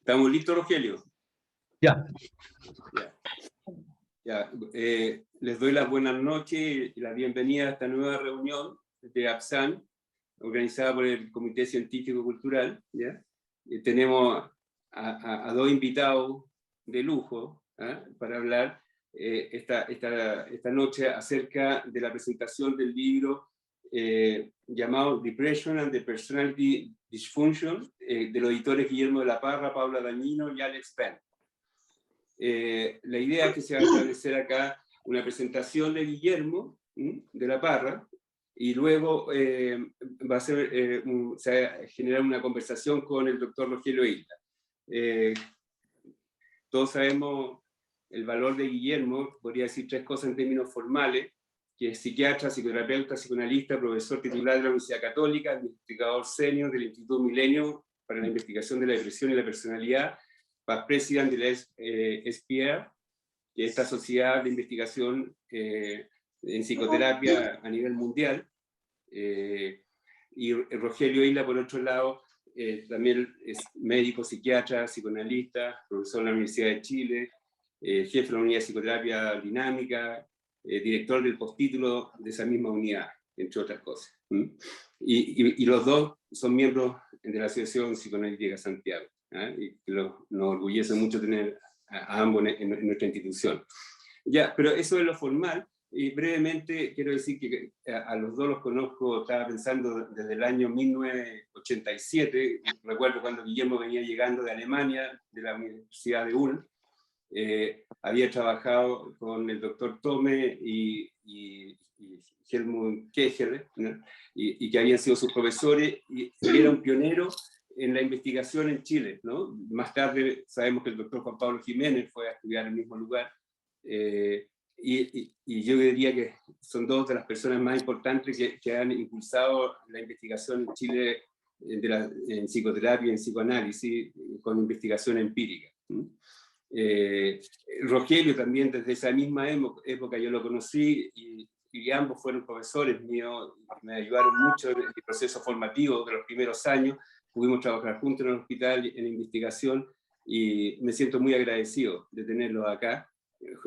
¿Estamos listos, Rogelio? Ya. Les doy las buenas noches y la bienvenida a esta nueva reunión de APSAN, organizada por el Comité Científico Cultural. ¿Ya? Tenemos a dos invitados de lujo para hablar esta noche acerca de la presentación del libro llamado Depression and the Personality Dysfunction, de los editores Guillermo de la Parra, Paula Dañino y Alex Penn. La idea es que se va a establecer acá una presentación de Guillermo de la Parra, y luego se va a generar una conversación con el doctor Rogelio Isla. Todos sabemos el valor de Guillermo, podría decir tres cosas en términos formales, que es psiquiatra, psicoterapeuta, psicoanalista, profesor titular de la Universidad Católica, investigador senior del Instituto Milenio para la investigación de la depresión y la personalidad, past president de la SPR, que es esta sociedad de investigación en psicoterapia a nivel mundial. Y Rogelio Isla, por otro lado, también es médico, psiquiatra, psicoanalista, profesor de la Universidad de Chile, jefe de la unidad de psicoterapia dinámica, director del postítulo de esa misma unidad, entre otras cosas. Y los dos son miembros de la Asociación Psicoanalítica Santiago, y nos orgullece mucho tener a ambos en nuestra institución. Ya, pero eso es lo formal. Y brevemente quiero decir que a los dos los conozco, estaba pensando desde el año 1987, recuerdo cuando Guillermo venía llegando de Alemania, de la Universidad de Ulm. Había trabajado con el doctor Tome y Helmut Kegel, ¿no? y que habían sido sus profesores, y él era un pionero en la investigación en Chile, ¿no? Más tarde sabemos que el doctor Juan Pablo Jiménez fue a estudiar en el mismo lugar, y yo diría que son dos de las personas más importantes que han impulsado la investigación en Chile en psicoterapia y en psicoanálisis con investigación empírica. Rogelio también, desde esa misma época yo lo conocí, y ambos fueron profesores míos, me ayudaron mucho en el proceso formativo de los primeros años. Pudimos trabajar juntos en el hospital en investigación, y me siento muy agradecido de tenerlos acá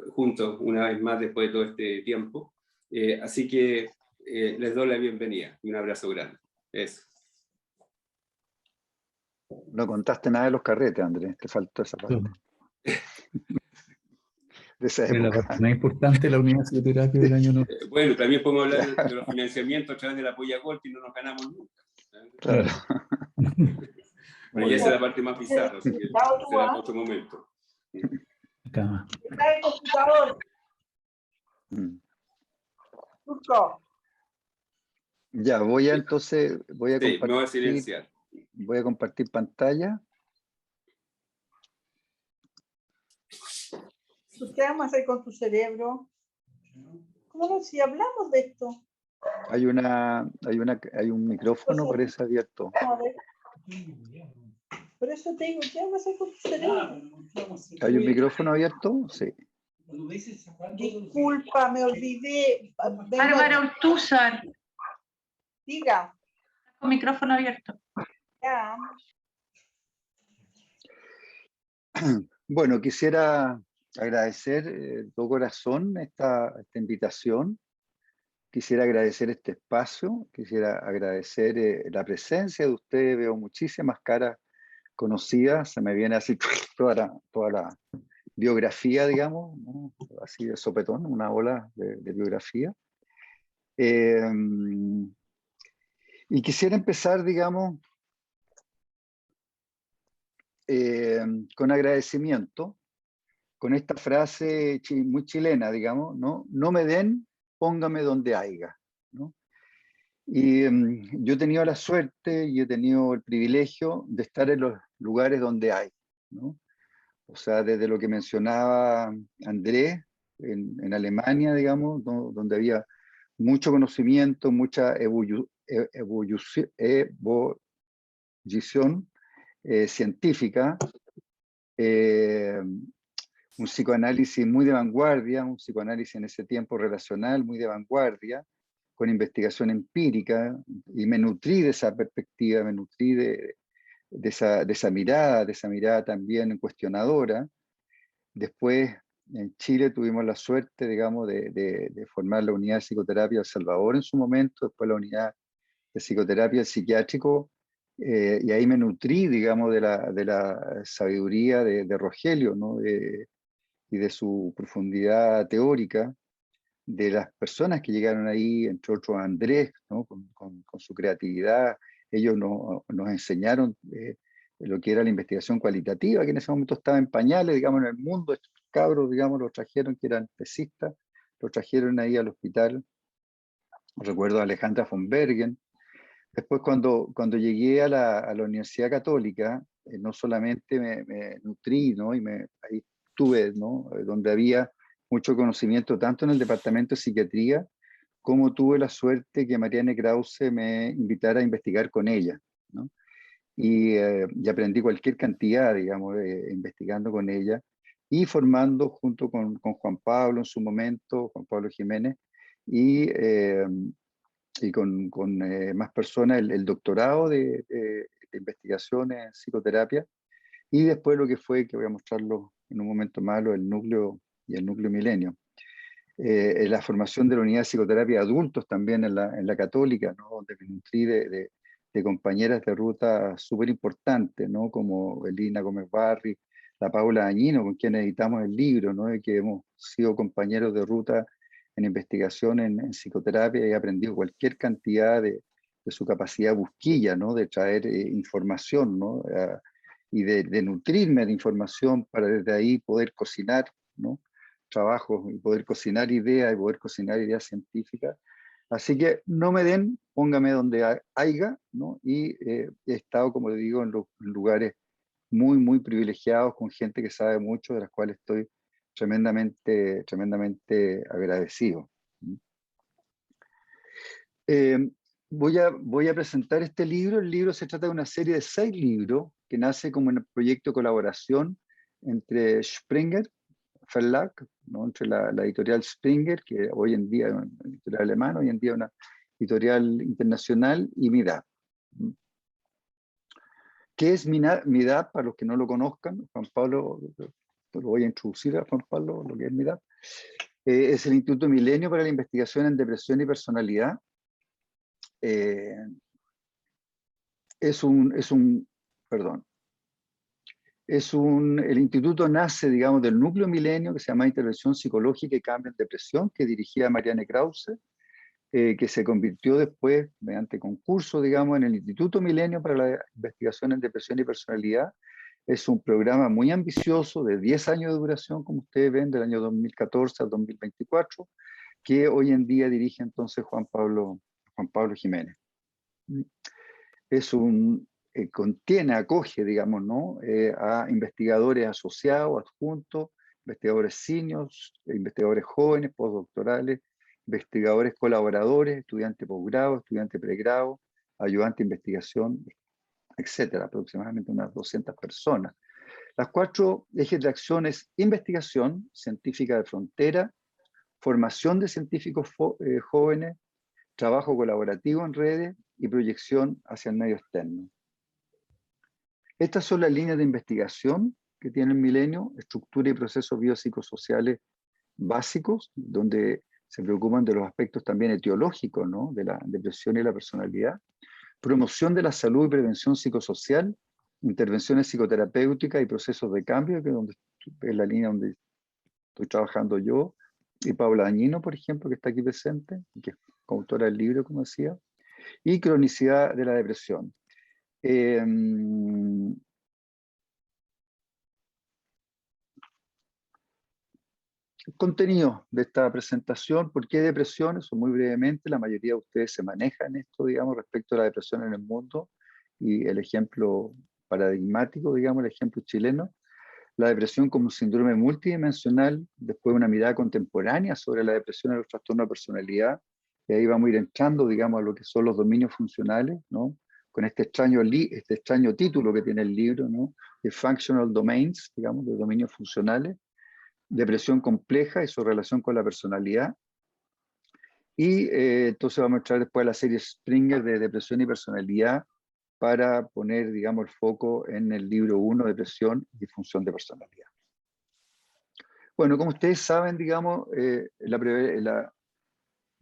juntos una vez más después de todo este tiempo. Así que les doy la bienvenida y un abrazo grande. Eso. No contaste nada de los carretes, Andrés, te faltó esa parte. De esa La época. parte más importante de la unidad de psicoterapia del año 90. Bueno, también podemos hablar de los financiamientos a través de la Polla Corte y no nos ganamos nunca. Claro. Bueno, ya esa es la parte más bizarra, así que será para otro momento. Acá. Está el computador. Ya, voy a entonces, voy a Sí, me voy a silenciar. Voy a compartir pantalla. ¿Qué vamos a hacer con tu cerebro? ¿Cómo no? Si hablamos de esto. Hay un micrófono, parece abierto. A ver. Por eso te digo, ¿qué vamos a hacer con tu cerebro? ¿Hay un micrófono abierto? Sí. Disculpa, me olvidé. Bárbara Ortúzar, Diga. con micrófono abierto. Ya. Bueno, quisiera agradecer de todo corazón esta invitación. Quisiera agradecer este espacio, quisiera agradecer la presencia de ustedes. Veo muchísimas caras conocidas, se me viene así toda la biografía, digamos, ¿no? Así de sopetón, una ola de biografía. Y quisiera empezar, digamos, con agradecimiento, con esta frase muy chilena, digamos, ¿no? No me den, póngame donde haya, ¿no? Y yo he tenido la suerte y he tenido el privilegio de estar en los lugares donde hay, ¿no? O sea, desde lo que mencionaba Andrés, en Alemania, digamos, donde había mucho conocimiento, mucha ebullición científica, un psicoanálisis muy de vanguardia, un psicoanálisis en ese tiempo relacional muy de vanguardia, con investigación empírica, y me nutrí de esa perspectiva, me nutrí de esa mirada también cuestionadora. Después, en Chile tuvimos la suerte, digamos, de formar la unidad de psicoterapia de El Salvador en su momento, después la unidad de psicoterapia del psiquiátrico, y ahí me nutrí, digamos, de la sabiduría de Rogelio, ¿no? Y de su profundidad teórica, de las personas que llegaron ahí, entre otros Andrés, ¿no? Con su creatividad. Ellos nos enseñaron lo que era la investigación cualitativa, que en ese momento estaba en pañales, digamos, en el mundo. Estos cabros, digamos, los trajeron, que eran tesistas, los trajeron ahí al hospital. Recuerdo a Alejandra von Bergen. Después, cuando llegué a la Universidad Católica, no solamente me nutrí, ¿no? Ahí estuve, ¿no? Donde había mucho conocimiento, tanto en el departamento de psiquiatría, como tuve la suerte que Marianne Krause me invitara a investigar con ella, ¿no? Y aprendí cualquier cantidad, digamos, investigando con ella y formando junto con Juan Pablo en su momento, Juan Pablo Jiménez, y con más personas el doctorado de investigación en psicoterapia, y después lo que fue, que voy a mostrarlo en un momento más, el núcleo y el núcleo milenio. La formación de la unidad de psicoterapia de adultos también en la Católica, ¿no? Donde me nutrí de compañeras de ruta súper importantes, ¿no? Como Elina Gómez Barri, la Paula Dañino, con quien editamos el libro, ¿no? Y que hemos sido compañeros de ruta en investigación en psicoterapia, y he aprendido cualquier cantidad de su capacidad busquilla, ¿no? De traer información, ¿no? Y de nutrirme de información para desde ahí poder cocinar, ¿no? Trabajos, y poder cocinar ideas, y poder cocinar ideas científicas. Así que no me den, póngame donde haya, ¿no? Y he estado, como le digo, en lugares muy, muy privilegiados, con gente que sabe mucho, de las cuales estoy tremendamente, tremendamente agradecido. Voy a presentar este libro. El libro se trata de una serie de 6 libros que nace como un proyecto de colaboración entre Springer Verlag, ¿no? Entre la editorial Springer, que hoy en día es una editorial alemana, hoy en día una editorial internacional, y MIDAP. ¿Qué es MIDAP? Para los que no lo conozcan, Juan Pablo, lo voy a introducir a Juan Pablo, lo que es MIDAP. Es el Instituto Milenio para la Investigación en Depresión y Personalidad. El instituto nace, digamos, del núcleo Milenio, que se llama Intervención Psicológica y Cambio en Depresión, que dirigía Marianne Krause, que se convirtió después, mediante concurso, digamos, en el Instituto Milenio para la Investigación en Depresión y Personalidad. Es un programa muy ambicioso, de 10 años de duración, como ustedes ven, del año 2014 al 2024, que hoy en día dirige entonces Juan Pablo Jiménez. Acoge, digamos, ¿no? A investigadores asociados, adjuntos, investigadores seniors, investigadores jóvenes, postdoctorales, investigadores colaboradores, estudiantes posgrado, estudiantes pregrado, ayudante de investigación, etcétera, aproximadamente unas 200 personas. Las 4 ejes de acción es investigación científica de frontera, formación de científicos jóvenes, trabajo colaborativo en redes y proyección hacia el medio externo. Estas son las líneas de investigación que tiene el Milenio: estructura y procesos biopsicosociales básicos, donde se preocupan de los aspectos también etiológicos, ¿no? De la depresión y la personalidad; promoción de la salud y prevención psicosocial; intervenciones psicoterapéuticas y procesos de cambio, que es la línea donde estoy trabajando yo, y Paula Dañino, por ejemplo, que está aquí presente, que es coautora del libro, como decía; y cronicidad de la depresión. Contenido de esta presentación: ¿por qué depresión? Eso muy brevemente. La mayoría de ustedes se manejan esto, digamos, respecto a la depresión en el mundo, y el ejemplo paradigmático, digamos, el ejemplo chileno. La depresión como un síndrome multidimensional, después una mirada contemporánea sobre la depresión y los trastornos de personalidad, y ahí vamos a ir entrando, digamos, a lo que son los dominios funcionales, ¿no? Con este extraño título que tiene el libro, ¿no? The Functional Domains, digamos, de dominios funcionales. Depresión compleja y su relación con la personalidad. Y entonces vamos a entrar después a la serie Springer de depresión y personalidad, para poner, digamos, el foco en el libro 1, depresión y disfunción de personalidad. Bueno, como ustedes saben, digamos, la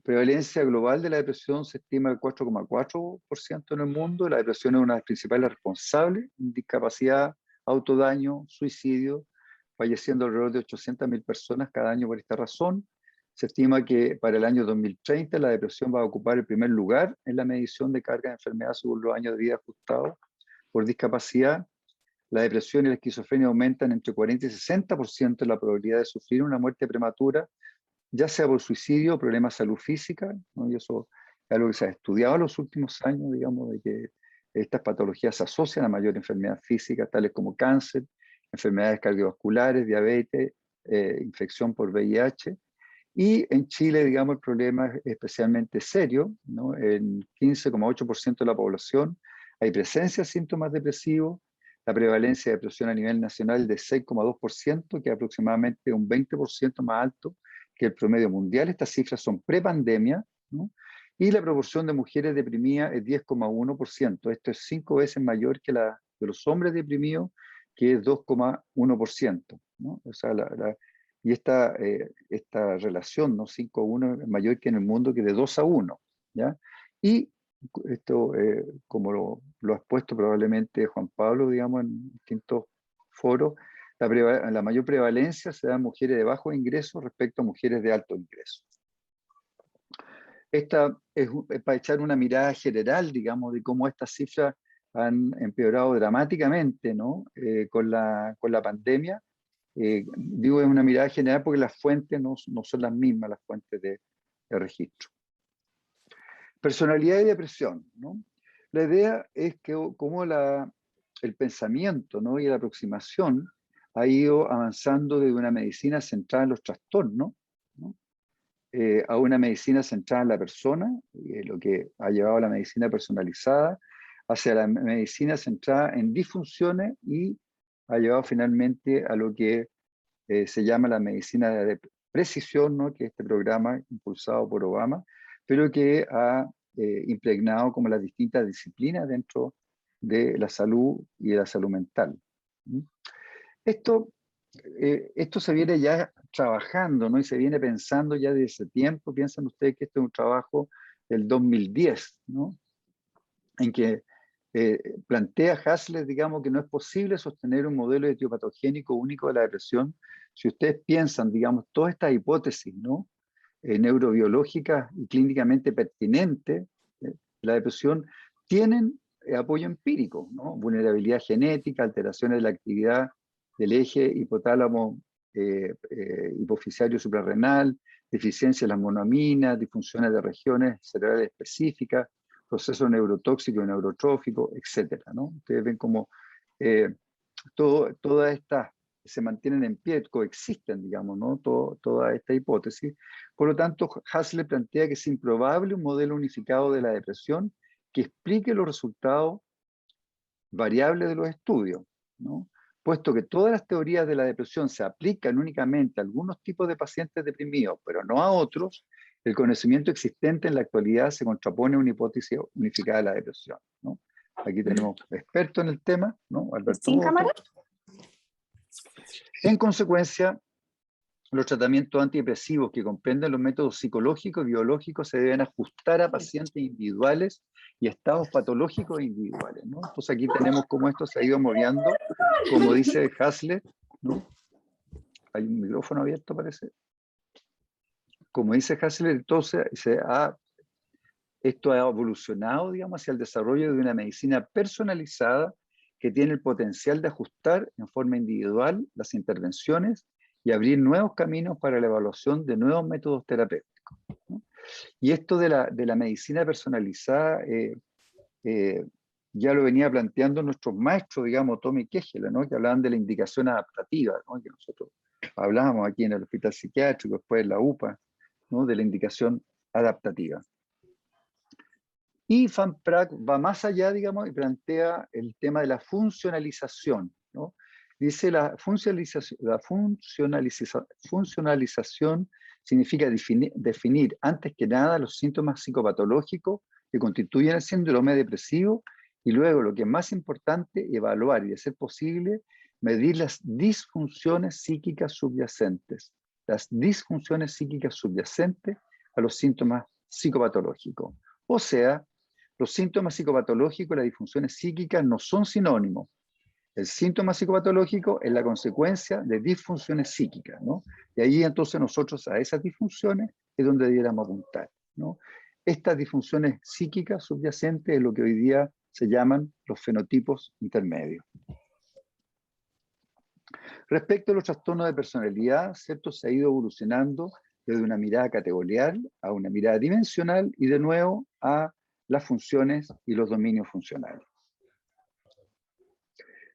prevalencia global de la depresión se estima al 4,4% en el mundo. La depresión es una de las principales responsables de discapacidad, autodaño, suicidio, falleciendo alrededor de 800.000 personas cada año por esta razón. Se estima que para el año 2030 la depresión va a ocupar el primer lugar en la medición de carga de enfermedad según los años de vida ajustados por discapacidad. La depresión y la esquizofrenia aumentan entre 40 y 60% la probabilidad de sufrir una muerte prematura, ya sea por suicidio o problemas de salud física, ¿no? Y eso es algo que se ha estudiado en los últimos años, digamos, de que estas patologías se asocian a mayor enfermedad física, tales como cáncer, enfermedades cardiovasculares, diabetes, infección por VIH. Y en Chile, digamos, el problema es especialmente serio, ¿no? En 15,8% de la población hay presencia de síntomas depresivos. La prevalencia de depresión a nivel nacional es de 6,2%, que es aproximadamente un 20% más alto que el promedio mundial. Estas cifras son pre-pandemia, ¿no? Y la proporción de mujeres deprimidas es 10,1%. Esto es 5 veces mayor que la de los hombres deprimidos, que es 2,1%, ¿no? O sea, y esta relación, ¿no? 5-1 es mayor que en el mundo, que de 2-1, ¿ya? Y esto, como lo ha expuesto probablemente Juan Pablo, digamos, en distintos foros, la mayor prevalencia se da en mujeres de bajo ingreso respecto a mujeres de alto ingreso. Esta es para echar una mirada general, digamos, de cómo estas cifras han empeorado dramáticamente, ¿no? Con la pandemia. Digo, es una mirada general porque las fuentes no son las mismas, las fuentes de registro. Personalidad y depresión, ¿no? La idea es que como el pensamiento, ¿no? Y la aproximación ha ido avanzando de una medicina centrada en los trastornos, ¿no? A una medicina centrada en la persona, lo que ha llevado a la medicina personalizada, hacia la medicina centrada en disfunciones y ha llevado finalmente a lo que se llama la medicina de precisión, ¿no? Que es este programa impulsado por Obama, pero que ha impregnado como las distintas disciplinas dentro de la salud y de la salud mental. Esto se viene ya trabajando, ¿no? Y se viene pensando ya desde ese tiempo. Piensan ustedes que este es un trabajo del 2010, ¿no? En que plantea Hasler, digamos, que no es posible sostener un modelo etiopatogénico único de la depresión. Si ustedes piensan, digamos, todas estas hipótesis, ¿no? Neurobiológicas y clínicamente pertinentes, la depresión tienen apoyo empírico, ¿no? Vulnerabilidad genética, alteraciones de la actividad del eje hipotálamo hipofisario suprarrenal, deficiencia de las monoaminas, disfunciones de regiones cerebrales específicas, procesos neurotóxicos y neurotróficos, etcétera, ¿no? Ustedes ven como todas estas se mantienen en pie, coexisten, digamos, ¿no? Toda esta hipótesis. Por lo tanto, Hasler plantea que es improbable un modelo unificado de la depresión que explique los resultados variables de los estudios, ¿no? Puesto que todas las teorías de la depresión se aplican únicamente a algunos tipos de pacientes deprimidos, pero no a otros, el conocimiento existente en la actualidad se contrapone a una hipótesis unificada de la depresión, ¿no? Aquí tenemos expertos en el tema, ¿no? Alberto ¿Sin Boto. cámara? En consecuencia, los tratamientos antidepresivos que comprenden los métodos psicológicos y biológicos se deben ajustar a pacientes individuales y estados patológicos individuales, ¿no? Entonces aquí tenemos cómo esto se ha ido moviendo, como dice Hasler, ¿no? Hay un micrófono abierto, parece. Como dice Hasler, entonces esto ha evolucionado, digamos, hacia el desarrollo de una medicina personalizada que tiene el potencial de ajustar en forma individual las intervenciones y abrir nuevos caminos para la evaluación de nuevos métodos terapéuticos, ¿no? Y esto de la medicina personalizada ya lo venía planteando nuestros maestros, digamos, Tommy Kegel, ¿no? Que hablaban de la indicación adaptativa, ¿no? Que nosotros hablábamos aquí en el hospital psiquiátrico, después en la UPA, ¿no? De la indicación adaptativa. Y Van Praag va más allá, digamos, y plantea el tema de la funcionalización, ¿no? Dice la funcionalización significa definir antes que nada los síntomas psicopatológicos que constituyen el síndrome depresivo Y luego, lo que es más importante, evaluar y, de ser posible, medir las disfunciones psíquicas subyacentes. Las disfunciones psíquicas subyacentes a los síntomas psicopatológicos. O sea, los síntomas psicopatológicos y las disfunciones psíquicas no son sinónimos. El síntoma psicopatológico es la consecuencia de disfunciones psíquicas, ¿no? Y ahí entonces nosotros a esas disfunciones es donde debiéramos apuntar, ¿no? Estas disfunciones psíquicas subyacentes es lo que hoy día se llaman los fenotipos intermedios. Respecto a los trastornos de personalidad, ¿cierto? Se ha ido evolucionando desde una mirada categorial a una mirada dimensional y de nuevo a las funciones y los dominios funcionales.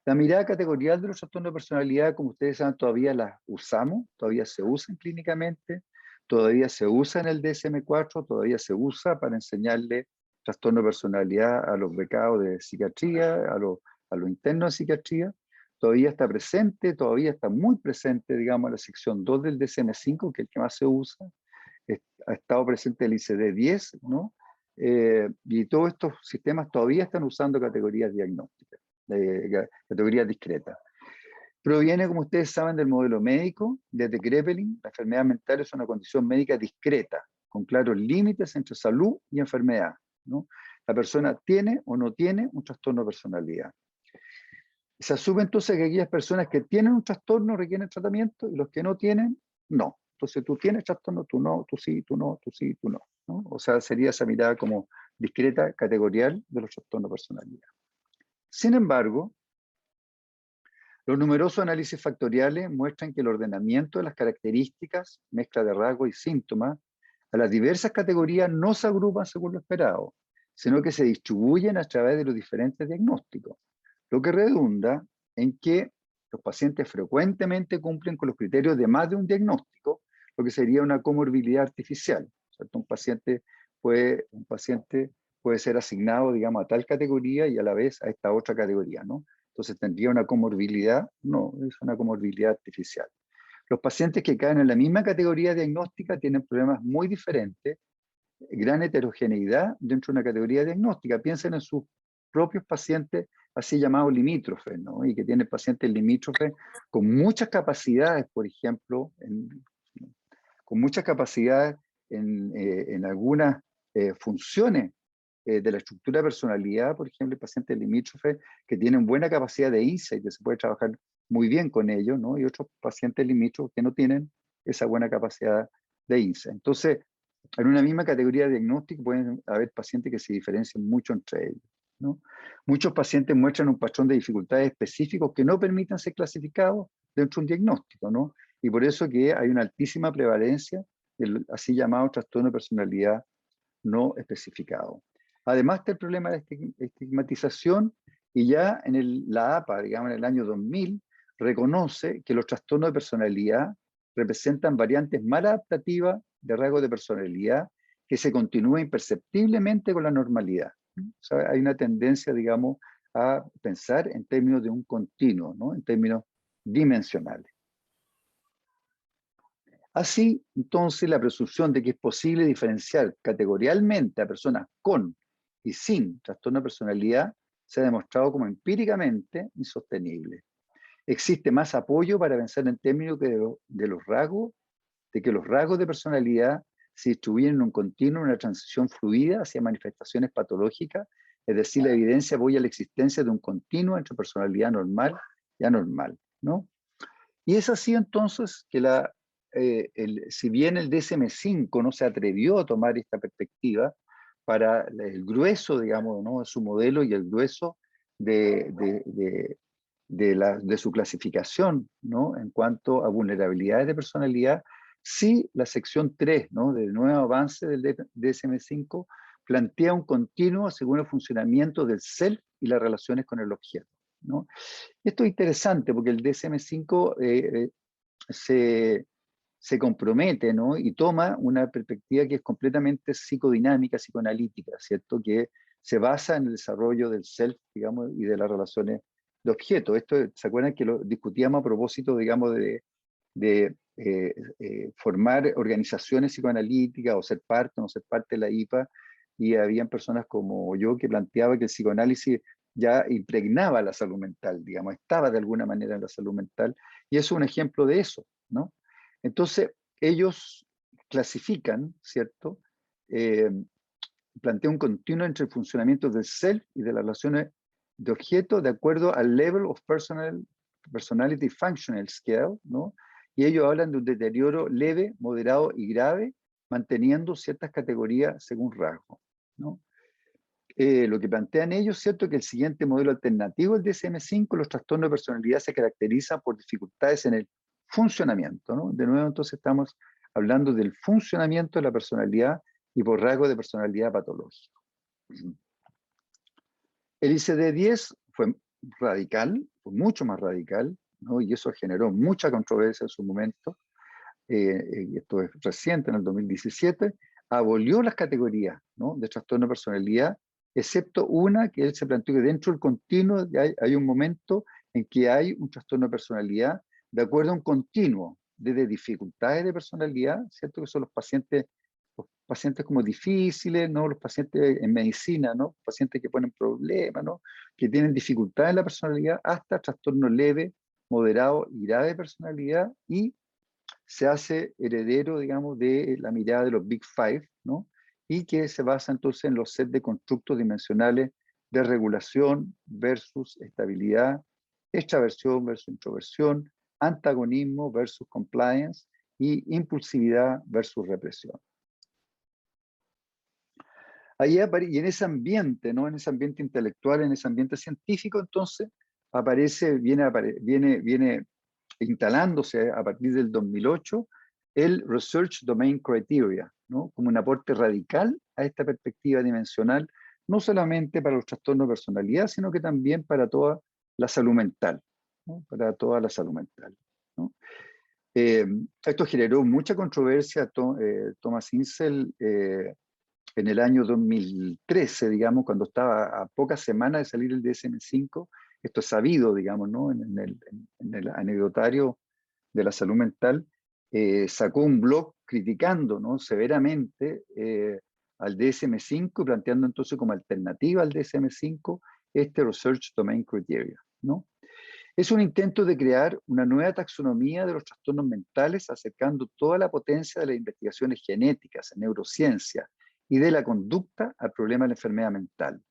La mirada categorial de los trastornos de personalidad, como ustedes saben, todavía la usamos, todavía se usan clínicamente, todavía se usa en el DSM-4, todavía se usa para enseñarle trastorno de personalidad a los becados de psiquiatría, a los internos de psiquiatría. Todavía está presente, todavía está muy presente, digamos, la sección 2 del DSM-5, que es el que más se usa. Ha estado presente el ICD-10, ¿no? Y todos estos sistemas todavía están usando categorías diagnósticas, categorías discretas. Proviene, como ustedes saben, del modelo médico, desde Kraepelin. La enfermedad mental es una condición médica discreta, con claros límites entre salud y enfermedad, ¿no? La persona tiene o no tiene un trastorno de personalidad. Se asume entonces que aquellas personas que tienen un trastorno requieren tratamiento y los que no tienen, no. Entonces tú tienes trastorno, tú no, tú sí, tú no, tú sí, tú no, ¿no? O sea, sería esa mirada como discreta, categorial de los trastornos de personalidad. Sin embargo, los numerosos análisis factoriales muestran que el ordenamiento de las características, mezcla de rasgos y síntomas, a las diversas categorías no se agrupan según lo esperado, sino que se distribuyen a través de los diferentes diagnósticos, lo que redunda en que los pacientes frecuentemente cumplen con los criterios de más de un diagnóstico, lo que sería una comorbilidad artificial, ¿cierto? Un paciente puede ser asignado, digamos, a tal categoría y a la vez a esta otra categoría, ¿no? Entonces, ¿tendría una comorbilidad? No, es una comorbilidad artificial. Los pacientes que caen en la misma categoría diagnóstica tienen problemas muy diferentes, gran heterogeneidad dentro de una categoría diagnóstica. Piensen en sus propios pacientes así llamados limítrofes, ¿no? Y que tienen pacientes limítrofes con muchas capacidades, por ejemplo, con muchas capacidades en algunas funciones de la estructura de personalidad, por ejemplo, pacientes limítrofes que tienen buena capacidad de insight, que se puede trabajar muy bien con ellos, ¿no? Y otros pacientes limítrofes que no tienen esa buena capacidad de insight. Entonces, en una misma categoría de diagnóstico pueden haber pacientes que se diferencian mucho entre ellos, ¿no? Muchos pacientes muestran un patrón de dificultades específicos que no permitan ser clasificados dentro de un diagnóstico, ¿no? Y por eso que hay una altísima prevalencia del así llamado trastorno de personalidad no especificado. Además está el problema de estigmatización, y ya en la APA, digamos en el año 2000, reconoce que los trastornos de personalidad representan variantes maladaptativas de rasgos de personalidad que se continúa imperceptiblemente con la normalidad. O sea, hay una tendencia, digamos, a pensar en términos de un continuo, ¿no? En términos dimensionales. Así, entonces, la presunción de que es posible diferenciar categorialmente a personas con y sin trastorno de personalidad se ha demostrado como empíricamente insostenible. Existe más apoyo para pensar en términos de los rasgos, de que los rasgos de personalidad se distribuyen en un continuo, una transición fluida hacia manifestaciones patológicas, es decir, la evidencia apoya la existencia de un continuo entre personalidad normal y anormal, ¿no? Y es así entonces que si bien el DSM-5 no se atrevió a tomar esta perspectiva para el grueso, digamos, ¿no? de su modelo y el grueso de su clasificación, ¿no? En cuanto a vulnerabilidades de personalidad, sí la sección 3, ¿no? Del nuevo avance del DSM-5 plantea un continuo según el funcionamiento del self y las relaciones con el objeto, ¿no? Esto es interesante porque el DSM-5 se compromete, ¿no? Y toma una perspectiva que es completamente psicodinámica, psicoanalítica, ¿cierto? Que se basa en el desarrollo del self, digamos, y de las relaciones de objeto. Esto, ¿se acuerdan que lo discutíamos a propósito, digamos, de formar organizaciones psicoanalíticas o ser parte o no ser parte de la IPA? Y habían personas como yo que planteaba que el psicoanálisis ya impregnaba la salud mental, digamos, estaba de alguna manera en la salud mental, y es un ejemplo de eso, ¿no? Entonces, ellos clasifican, ¿cierto? Plantea un continuo entre el funcionamiento del self y de las relaciones de objeto de acuerdo al level of personality functional scale, ¿no? Y ellos hablan de un deterioro leve, moderado y grave, manteniendo ciertas categorías según rasgo, ¿no? Lo que plantean ellos, ¿cierto? Que el siguiente modelo alternativo, el DSM-5, los trastornos de personalidad se caracterizan por dificultades en el funcionamiento, ¿no? De nuevo, entonces estamos hablando del funcionamiento de la personalidad y por rasgos de personalidad patológico. El ICD-10 fue radical, fue mucho más radical, ¿no? Y eso generó mucha controversia en su momento. Esto es reciente, en el 2017, abolió las categorías, ¿no? De trastorno de personalidad, excepto una que él se planteó que dentro del continuo hay un momento en que hay un trastorno de personalidad de acuerdo a un continuo de dificultades de personalidad, ¿cierto? Que son los pacientes como difíciles, ¿no? Los pacientes en medicina, ¿no? Pacientes que ponen problemas, ¿no? Que tienen dificultades en la personalidad, hasta trastorno leve, moderado y grave de personalidad, y se hace heredero, digamos, de la mirada de los Big Five, ¿no? Y que se basa entonces en los sets de constructos dimensionales de regulación versus estabilidad, extraversión versus introversión, antagonismo versus compliance y impulsividad versus represión. Ahí y en ese ambiente, ¿no? En ese ambiente intelectual, en ese ambiente científico, entonces viene instalándose a partir del 2008 el Research Domain Criteria, ¿no? Como un aporte radical a esta perspectiva dimensional, no solamente para los trastornos de personalidad, sino que también para toda la salud mental, ¿no? Para toda la salud mental, ¿no? Esto generó mucha controversia. Thomas Insel, en el año 2013, digamos, cuando estaba a pocas semanas de salir el DSM-5, esto es sabido, digamos, ¿no? En el anecdotario de la salud mental, sacó un blog criticando, ¿no? Severamente al DSM-5 y planteando entonces como alternativa al DSM-5 este Research Domain Criteria, ¿no? Es un intento de crear una nueva taxonomía de los trastornos mentales, acercando toda la potencia de las investigaciones genéticas en neurociencia y de la conducta al problema de la enfermedad mental.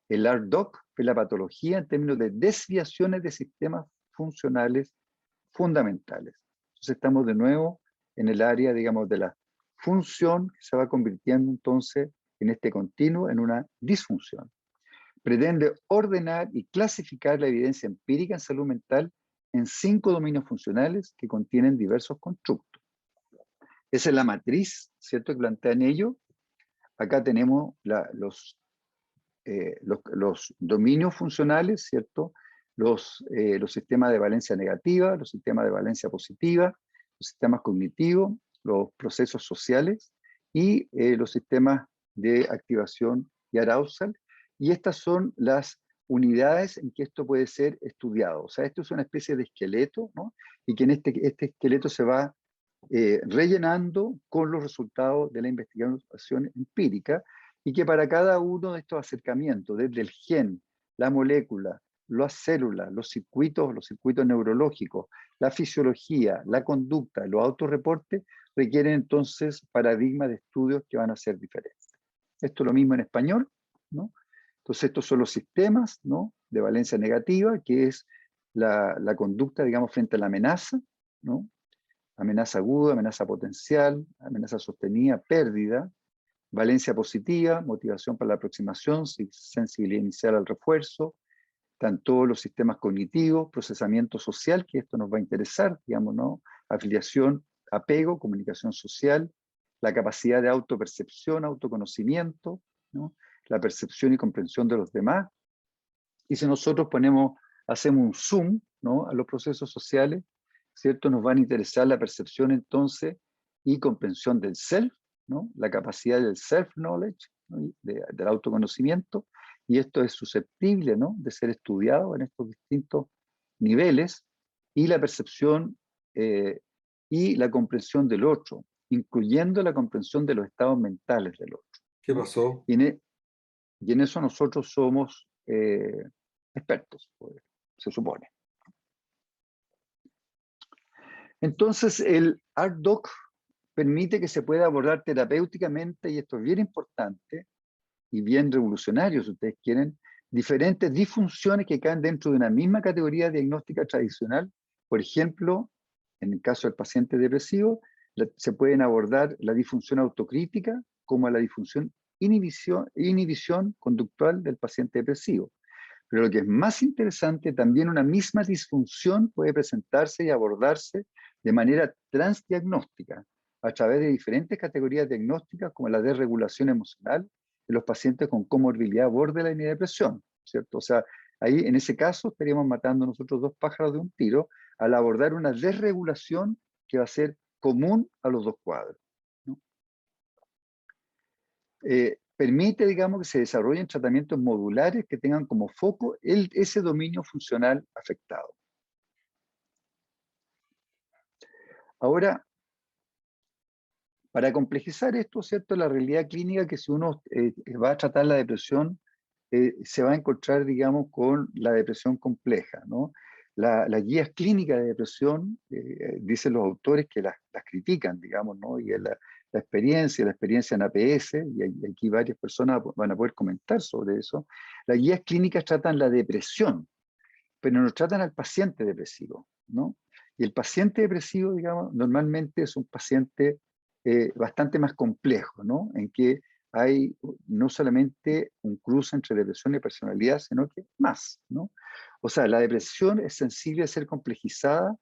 El RDoC es la patología en términos de desviaciones de sistemas funcionales fundamentales. Entonces estamos de nuevo en el área, digamos, de la función, que se va convirtiendo entonces en este continuo en una disfunción. Pretende ordenar y clasificar la evidencia empírica en salud mental en 5 dominios funcionales que contienen diversos constructos. Esa es la matriz, ¿cierto?, que plantean ellos. Acá tenemos los dominios funcionales, ¿cierto? Los sistemas de valencia negativa, los sistemas de valencia positiva, los sistemas cognitivos, los procesos sociales y los sistemas de activación y arousal. Y estas son las unidades en que esto puede ser estudiado. O sea, esto es una especie de esqueleto, ¿no? Y que en este esqueleto se va rellenando con los resultados de la investigación empírica, y que para cada uno de estos acercamientos, desde el gen, la molécula, las células, los circuitos neurológicos, la fisiología, la conducta, los autorreportes, requieren entonces paradigmas de estudios que van a ser diferentes. Esto es lo mismo en español, ¿no? Entonces estos son los sistemas, ¿no?, de valencia negativa, que es la conducta, digamos, frente a la amenaza, ¿no? Amenaza aguda, amenaza potencial, amenaza sostenida, pérdida. Valencia positiva, motivación para la aproximación, sensibilidad inicial al refuerzo. Están todos los sistemas cognitivos, procesamiento social, que esto nos va a interesar, digamos, ¿no? Afiliación, apego, comunicación social, la capacidad de autopercepción, autoconocimiento, ¿no? La percepción y comprensión de los demás. Y si nosotros hacemos un zoom, ¿no?, a los procesos sociales, ¿cierto?, nos van a interesar la percepción entonces y comprensión del self, ¿no?, la capacidad del self-knowledge, ¿no?, del autoconocimiento, y esto es susceptible, ¿no?, de ser estudiado en estos distintos niveles, y la percepción y la comprensión del otro, incluyendo la comprensión de los estados mentales del otro. ¿Qué pasó? Y en eso nosotros somos expertos, se supone. Entonces, el ART-Doc permite que se pueda abordar terapéuticamente, y esto es bien importante y bien revolucionario, si ustedes quieren, diferentes disfunciones que caen dentro de una misma categoría diagnóstica tradicional. Por ejemplo, en el caso del paciente depresivo, se pueden abordar la disfunción autocrítica como la disfunción inhibición conductual del paciente depresivo. Pero lo que es más interesante, también una misma disfunción puede presentarse y abordarse de manera transdiagnóstica a través de diferentes categorías diagnósticas como la desregulación emocional de los pacientes con comorbilidad borderline y depresión, ¿cierto? O sea, ahí en ese caso estaríamos matando nosotros dos pájaros de un tiro al abordar una desregulación que va a ser común a los dos cuadros, ¿no? Permite, digamos, que se desarrollen tratamientos modulares que tengan como foco ese dominio funcional afectado. Ahora, para complejizar esto, ¿cierto? La realidad clínica que si uno va a tratar la depresión, se va a encontrar, digamos, con la depresión compleja, ¿no? Las guías clínicas de depresión, dicen los autores que las critican, digamos, ¿no? Y la experiencia en APS, y aquí varias personas van a poder comentar sobre eso, las guías clínicas tratan la depresión, pero no tratan al paciente depresivo, ¿no? Y el paciente depresivo, digamos, normalmente es un paciente bastante más complejo, ¿no? En que hay no solamente un cruce entre depresión y personalidad, sino que más, ¿no? O sea, la depresión es sensible a ser complejizada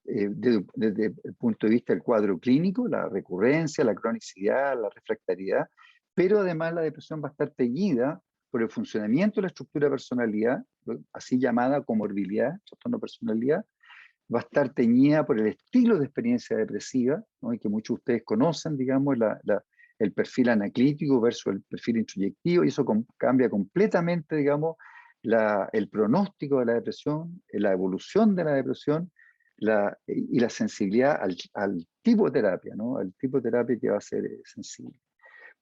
desde el punto de vista del cuadro clínico, la recurrencia, la cronicidad, la refractariedad, pero además la depresión va a estar teñida por el funcionamiento de la estructura de personalidad, así llamada comorbilidad, trastorno de personalidad, va a estar teñida por el estilo de experiencia depresiva, ¿no? Y que muchos de ustedes conocen, digamos, el perfil anaclítico versus el perfil introyectivo, y eso cambia completamente, digamos, el pronóstico de la depresión, la evolución de la depresión, y la sensibilidad al tipo de terapia, ¿no? Al tipo de terapia que va a ser sensible.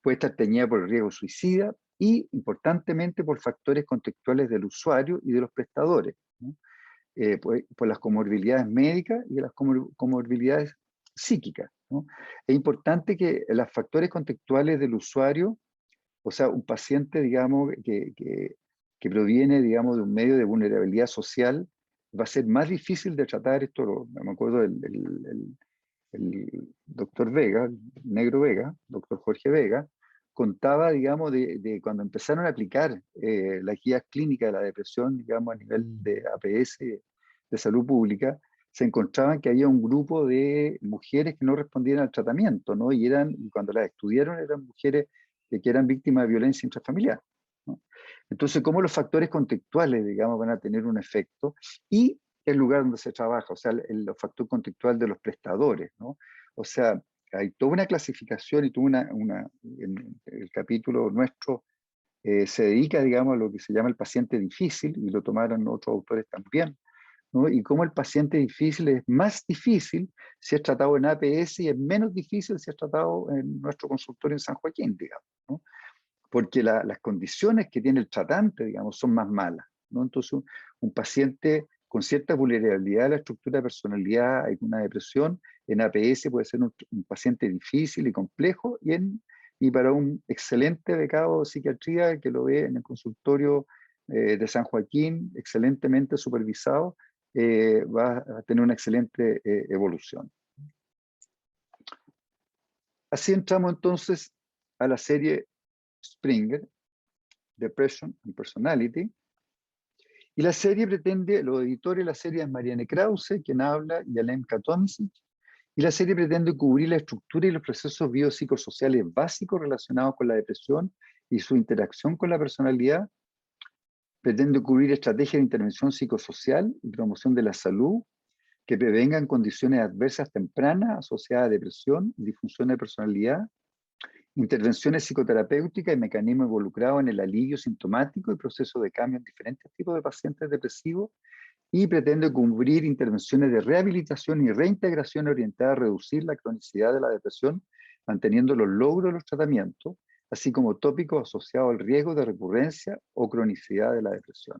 Puede estar teñida por el riesgo suicida y, importantemente, por factores contextuales del usuario y de los prestadores, ¿no? Por las comorbilidades médicas y las comorbilidades psíquicas, ¿no? Es importante que los factores contextuales del usuario, o sea, un paciente, digamos, que proviene, digamos, de un medio de vulnerabilidad social, va a ser más difícil de tratar. Esto me acuerdo el doctor Vega, Negro Vega, doctor Jorge Vega, contaba, digamos, de cuando empezaron a aplicar las guías clínicas de la depresión, digamos, a nivel de APS, de salud pública, se encontraban que había un grupo de mujeres que no respondían al tratamiento, ¿no? Y cuando las estudiaron, eran mujeres que eran víctimas de violencia intrafamiliar, ¿no? Entonces, ¿cómo los factores contextuales, digamos, van a tener un efecto? Y el lugar donde se trabaja, o sea, el factor contextual de los prestadores, ¿no? O sea, hay toda una clasificación y toda en el capítulo nuestro se dedica, digamos, a lo que se llama el paciente difícil, y lo tomaron otros autores también, ¿no? Y cómo el paciente difícil es más difícil si es tratado en APS y es menos difícil si es tratado en nuestro consultorio en San Joaquín, digamos, ¿no? Porque las condiciones que tiene el tratante, digamos, son más malas, ¿no? Entonces, un paciente con cierta vulnerabilidad de la estructura de personalidad, hay una depresión, en APS puede ser un paciente difícil y complejo, y para un excelente becado de psiquiatría que lo ve en el consultorio de San Joaquín, excelentemente supervisado, va a tener una excelente evolución. Así entramos entonces a la serie Springer, Depression and Personality. Y la serie pretende, los editores de la serie es Marianne Krause, quien habla, y Alemka Tomisic, y la serie pretende cubrir la estructura y los procesos biopsicosociales básicos relacionados con la depresión y su interacción con la personalidad. Pretende cubrir estrategias de intervención psicosocial y promoción de la salud que prevengan condiciones adversas tempranas asociadas a depresión y disfunción de personalidad, intervenciones psicoterapéuticas y mecanismos involucrados en el alivio sintomático y proceso de cambio en diferentes tipos de pacientes depresivos, y pretende cubrir intervenciones de rehabilitación y reintegración orientadas a reducir la cronicidad de la depresión, manteniendo los logros de los tratamientos, así como tópicos asociados al riesgo de recurrencia o cronicidad de la depresión,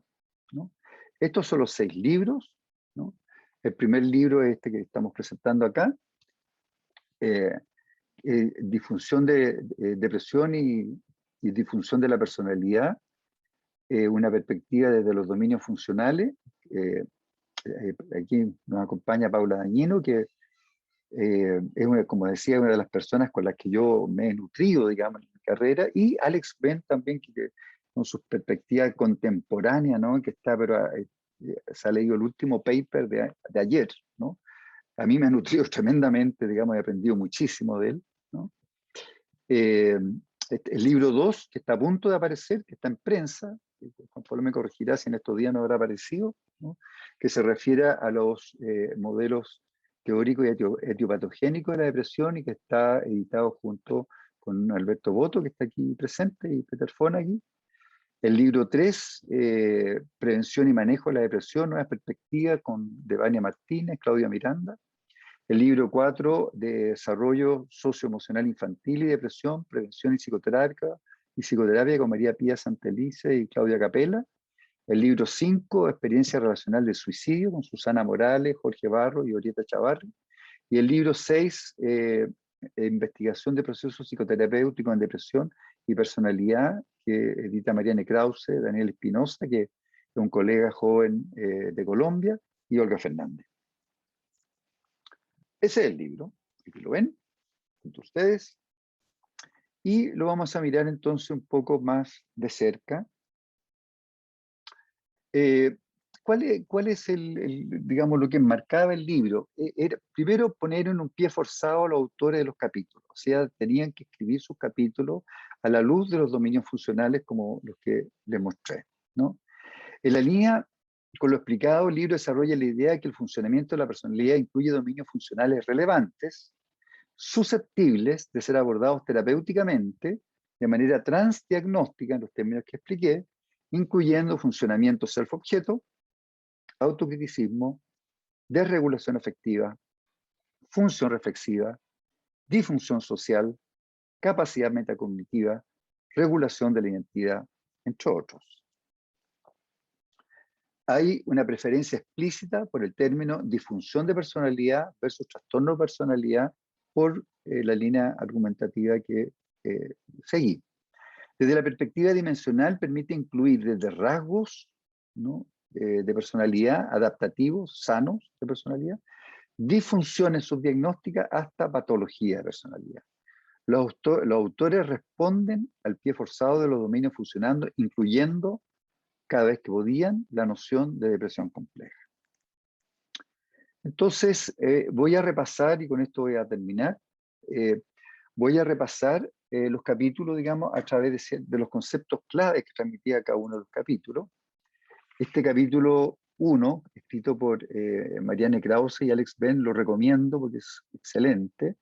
¿no? Estos son los 6 libros, ¿no? El primer libro es este que estamos presentando acá, disfunción de depresión y disfunción de la personalidad, una perspectiva desde los dominios funcionales. Aquí nos acompaña Paula Dañino, que es una, como decía, una de las personas con las que yo me he nutrido, digamos, en mi carrera, y Alex Ben también, que con su perspectiva contemporánea, ¿no? Que está, pero se ha leído el último paper de ayer, ¿no? A mí me ha nutrido tremendamente, digamos, he aprendido muchísimo de él, ¿no? El libro 2, que está a punto de aparecer, que está en prensa, Juan Pablo me corregirá si en estos días no habrá aparecido, ¿no? Que se refiere a los modelos teóricos y etiopatogénicos de la depresión y que está editado junto con Alberto Boto, que está aquí presente, y Peter Fon aquí. El libro 3, Prevención y Manejo de la Depresión, Nuevas Perspectivas, de Vania Martínez, Claudia Miranda. El libro 4, de Desarrollo Socioemocional Infantil y Depresión, Prevención y Psicoterapia, con María Pía Santelice y Claudia Capella. El libro 5, Experiencia Relacional de Suicidio, con Susana Morales, Jorge Barro y Orieta Chavarri. Y el libro 6, Investigación de Procesos Psicoterapéuticos en Depresión y Personalidad, que edita Mariane Krause, Daniel Espinosa, que es un colega joven de Colombia, y Olga Fernández. Ese es el libro, aquí lo ven, junto a ustedes. Y lo vamos a mirar entonces un poco más de cerca. ¿Cuál es digamos, lo que enmarcaba el libro? Era, primero, poner en un pie forzado a los autores de los capítulos. O sea, tenían que escribir sus capítulos a la luz de los dominios funcionales como los que les mostré, ¿no? En la línea con lo explicado, el libro desarrolla la idea de que el funcionamiento de la personalidad incluye dominios funcionales relevantes, susceptibles de ser abordados terapéuticamente de manera transdiagnóstica, en los términos que expliqué, incluyendo funcionamiento self-objeto, autocriticismo, desregulación afectiva, función reflexiva, disfunción social, capacidad metacognitiva, regulación de la identidad, entre otros. Hay una preferencia explícita por el término disfunción de personalidad versus trastorno de personalidad por la línea argumentativa que seguí. Desde la perspectiva dimensional permite incluir desde rasgos, ¿no?, de personalidad, adaptativos, sanos de personalidad, disfunciones subdiagnósticas hasta patología de personalidad. Los autores responden al pie forzado de los dominios funcionando, incluyendo, cada vez que podían, la noción de depresión compleja. Entonces, voy a repasar, y con esto voy a terminar, voy a repasar los capítulos, digamos, a través de los conceptos claves que transmitía cada uno de los capítulos. Este capítulo 1, escrito por Mariane Krause y Alex Ben, lo recomiendo porque es excelente.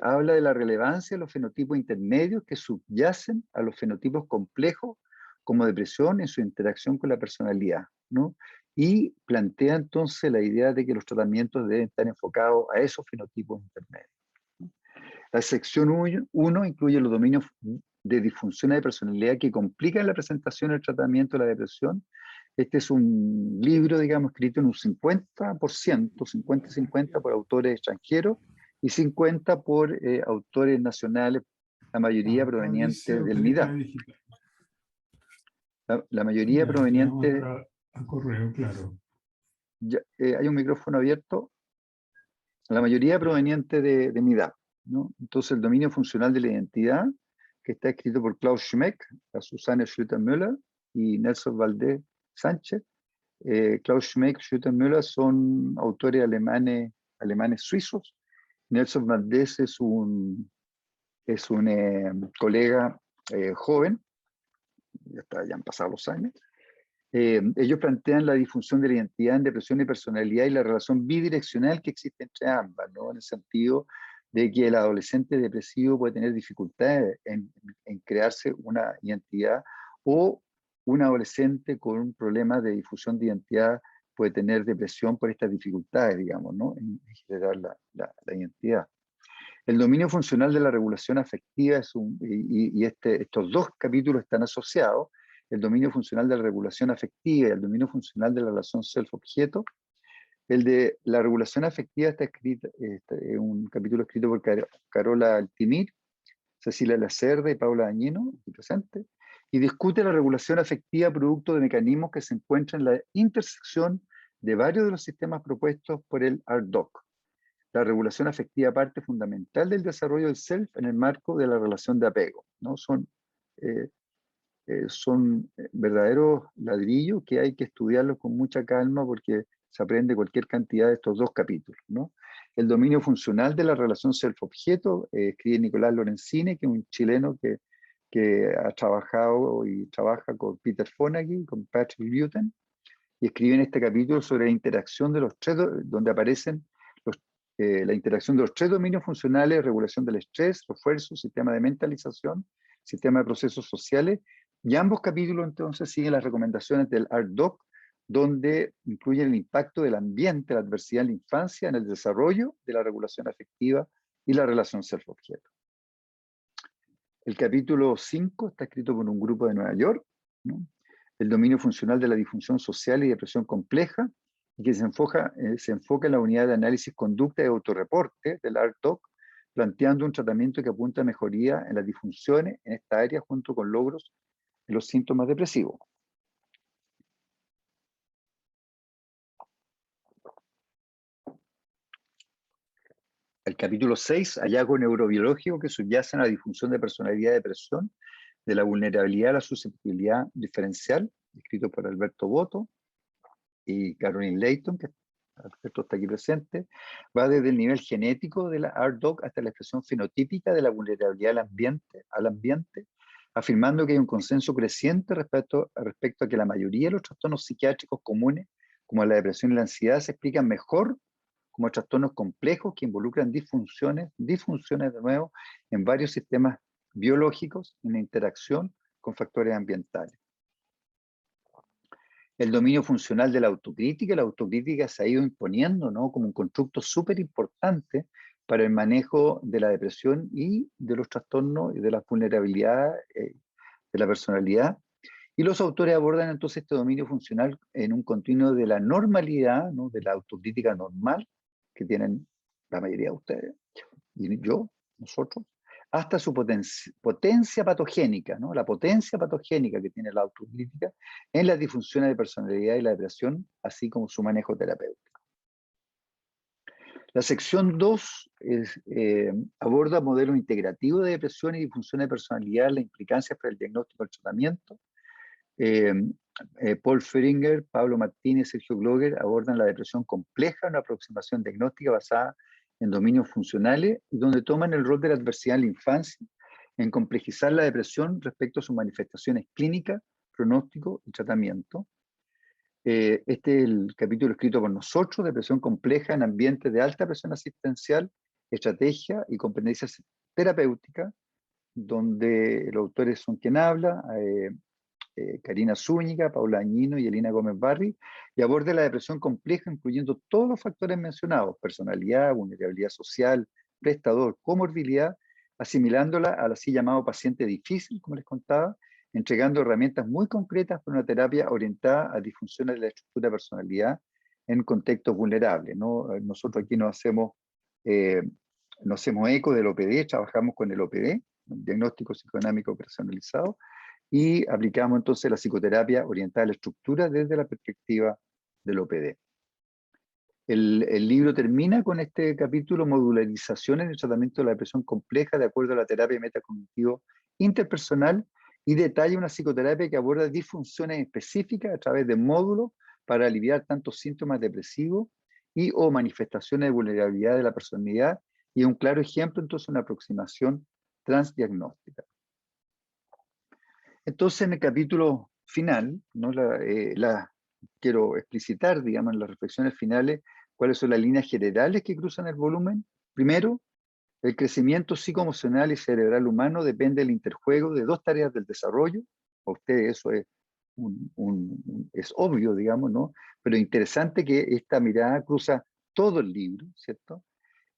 Habla de la relevancia de los fenotipos intermedios que subyacen a los fenotipos complejos como depresión en su interacción con la personalidad, ¿no? Y plantea entonces la idea de que los tratamientos deben estar enfocados a esos fenotipos intermedios. La sección 1 incluye los dominios de disfunción de personalidad que complican la presentación del tratamiento de la depresión. Este es un libro, digamos, escrito en un 50%, 50-50 por autores extranjeros y 50 por autores nacionales, la mayoría provenientes del MIDAP. La mayoría proveniente... A correo, claro. Hay un micrófono abierto. La mayoría proveniente de MIDAP, ¿no? Entonces, el dominio funcional de la identidad, que está escrito por Klaus Schmeck, Susanne Schlüter-Müller y Nelson Valdés Sánchez. Klaus Schmeck y Schlüter-Müller son autores alemanes suizos. Nelson Valdés es un colega joven, ya han pasado los años. Ellos plantean la disfunción de la identidad en depresión y personalidad y la relación bidireccional que existe entre ambas, ¿no? En el sentido de que el adolescente depresivo puede tener dificultades en crearse una identidad, o un adolescente con un problema de difusión de identidad puede tener depresión por estas dificultades, digamos, ¿no?, en generar la identidad. El dominio funcional de la regulación afectiva estos dos capítulos están asociados. el dominio funcional de la regulación afectiva y el dominio funcional de la relación self-objeto. El de la regulación afectiva está escrito, es un capítulo escrito por Carola Altimir, Cecilia Lacerda y Paula Dañino, aquí presente, y discute la regulación afectiva producto de mecanismos que se encuentran en la intersección de varios de los sistemas propuestos por el RDoC. La regulación afectiva parte fundamental del desarrollo del self en el marco de la relación de apego, ¿no? Son verdaderos ladrillos que hay que estudiarlos con mucha calma porque se aprende cualquier cantidad de estos dos capítulos, ¿no? El dominio funcional de la relación self-objeto, escribe Nicolás Lorenzini, que es un chileno que ha trabajado y trabaja con Peter Fonagy, con Patrick Lewton, y escribe en este capítulo sobre la interacción de los tres, donde aparecen la interacción de los tres dominios funcionales: regulación del estrés, refuerzo, sistema de mentalización, sistema de procesos sociales, y ambos capítulos entonces siguen las recomendaciones del RDoC, donde incluyen el impacto del ambiente, la adversidad en la infancia, en el desarrollo de la regulación afectiva y la relación self-objeto. El capítulo 5 está escrito por un grupo de Nueva York, ¿no? El dominio funcional de la disfunción social y depresión compleja, y que se enfoca en la unidad de análisis, conducta y autorreporte del RDoC, planteando un tratamiento que apunta a mejoría en las disfunciones en esta área junto con logros en los síntomas depresivos. El capítulo 6, hallazgo neurobiológico que subyace en la disfunción de personalidad y depresión, de la vulnerabilidad a la susceptibilidad diferencial, escrito por Alberto Boto y Caroline Layton, que Alberto está aquí presente. Va desde el nivel genético de la RDoC hasta la expresión fenotípica de la vulnerabilidad al ambiente, afirmando que hay un consenso creciente respecto a que la mayoría de los trastornos psiquiátricos comunes, como la depresión y la ansiedad, se explican mejor como trastornos complejos que involucran disfunciones de nuevo, en varios sistemas biológicos en interacción con factores ambientales. El dominio funcional de la autocrítica se ha ido imponiendo, ¿no?, como un constructo súper importante para el manejo de la depresión y de los trastornos y de las vulnerabilidades de la personalidad. Y los autores abordan entonces este dominio funcional en un continuo de la normalidad, ¿no?, de la autocrítica normal que tienen la mayoría de ustedes, y nosotros, hasta su potencia patogénica, ¿no?, la potencia patogénica que tiene la autocrítica en las disfunciones de personalidad y la depresión, así como su manejo terapéutico. La sección 2 aborda modelos integrativos de depresión y disfunciones de personalidad, las implicancias para el diagnóstico y el tratamiento. Paul Feringer, Pablo Martínez y Sergio Gloger abordan la depresión compleja, una aproximación diagnóstica basada en dominios funcionales, donde toman el rol de la adversidad en la infancia, en complejizar la depresión respecto a sus manifestaciones clínicas, pronóstico y tratamiento. Este es el capítulo escrito por nosotros, Depresión compleja en ambientes de alta presión asistencial, estrategia y competencias terapéuticas, donde los autores son quien habla, Karina Zúñiga, Paula Añino y Elina Gómez Barri, y aborda la depresión compleja incluyendo todos los factores mencionados: personalidad, vulnerabilidad social, prestador, comorbilidad, asimilándola al así llamado paciente difícil, como les contaba, entregando herramientas muy concretas para una terapia orientada a disfunciones de la estructura de personalidad en contextos vulnerables, ¿no? Nosotros aquí nos hacemos eco del OPD, trabajamos con el OPD, diagnóstico psicodinámico personalizado, y aplicamos entonces la psicoterapia orientada a la estructura desde la perspectiva del OPD. El libro termina con este capítulo: modularizaciones del tratamiento de la depresión compleja de acuerdo a la terapia metacognitivo interpersonal, y detalla una psicoterapia que aborda disfunciones específicas a través de módulos para aliviar tanto síntomas depresivos y o manifestaciones de vulnerabilidad de la personalidad, y un claro ejemplo entonces una aproximación transdiagnóstica. Entonces, en el capítulo final, ¿no?, quiero explicitar, digamos, en las reflexiones finales, cuáles son las líneas generales que cruzan el volumen. Primero, el crecimiento psicoemocional y cerebral humano depende del interjuego de dos tareas del desarrollo. A ustedes eso es, es obvio, digamos, ¿no? Pero interesante que esta mirada cruza todo el libro, ¿cierto?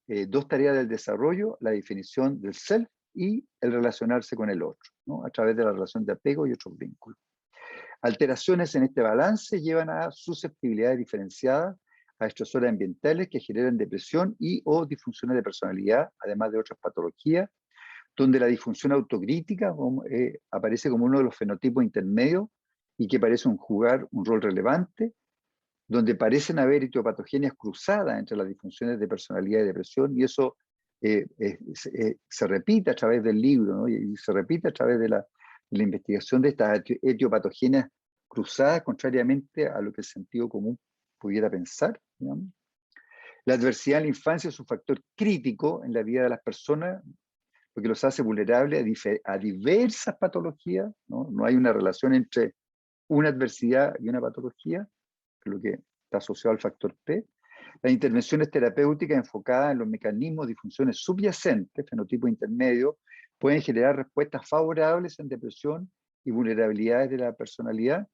Dos tareas del desarrollo: la definición del self y el relacionarse con el otro, ¿no?, a través de la relación de apego y otros vínculos. Alteraciones en este balance llevan a susceptibilidades diferenciadas a estresores ambientales que generan depresión y o disfunciones de personalidad, además de otras patologías, donde la disfunción autocrítica aparece como uno de los fenotipos intermedios y que parecen jugar un rol relevante, donde parecen haber etiopatogenias cruzadas entre las disfunciones de personalidad y depresión, y eso se repite a través del libro, ¿no? Y se repite a través de la investigación de estas etiopatogenias cruzadas, contrariamente a lo que el sentido común pudiera pensar, digamos. La adversidad en la infancia es un factor crítico en la vida de las personas, porque los hace vulnerables a diversas patologías, ¿no? No hay una relación entre una adversidad y una patología, que es lo que está asociado al factor P. Las intervenciones terapéuticas enfocadas en los mecanismos de disfunciones subyacentes, fenotipo intermedio, pueden generar respuestas favorables en depresión y vulnerabilidades de la personalidad.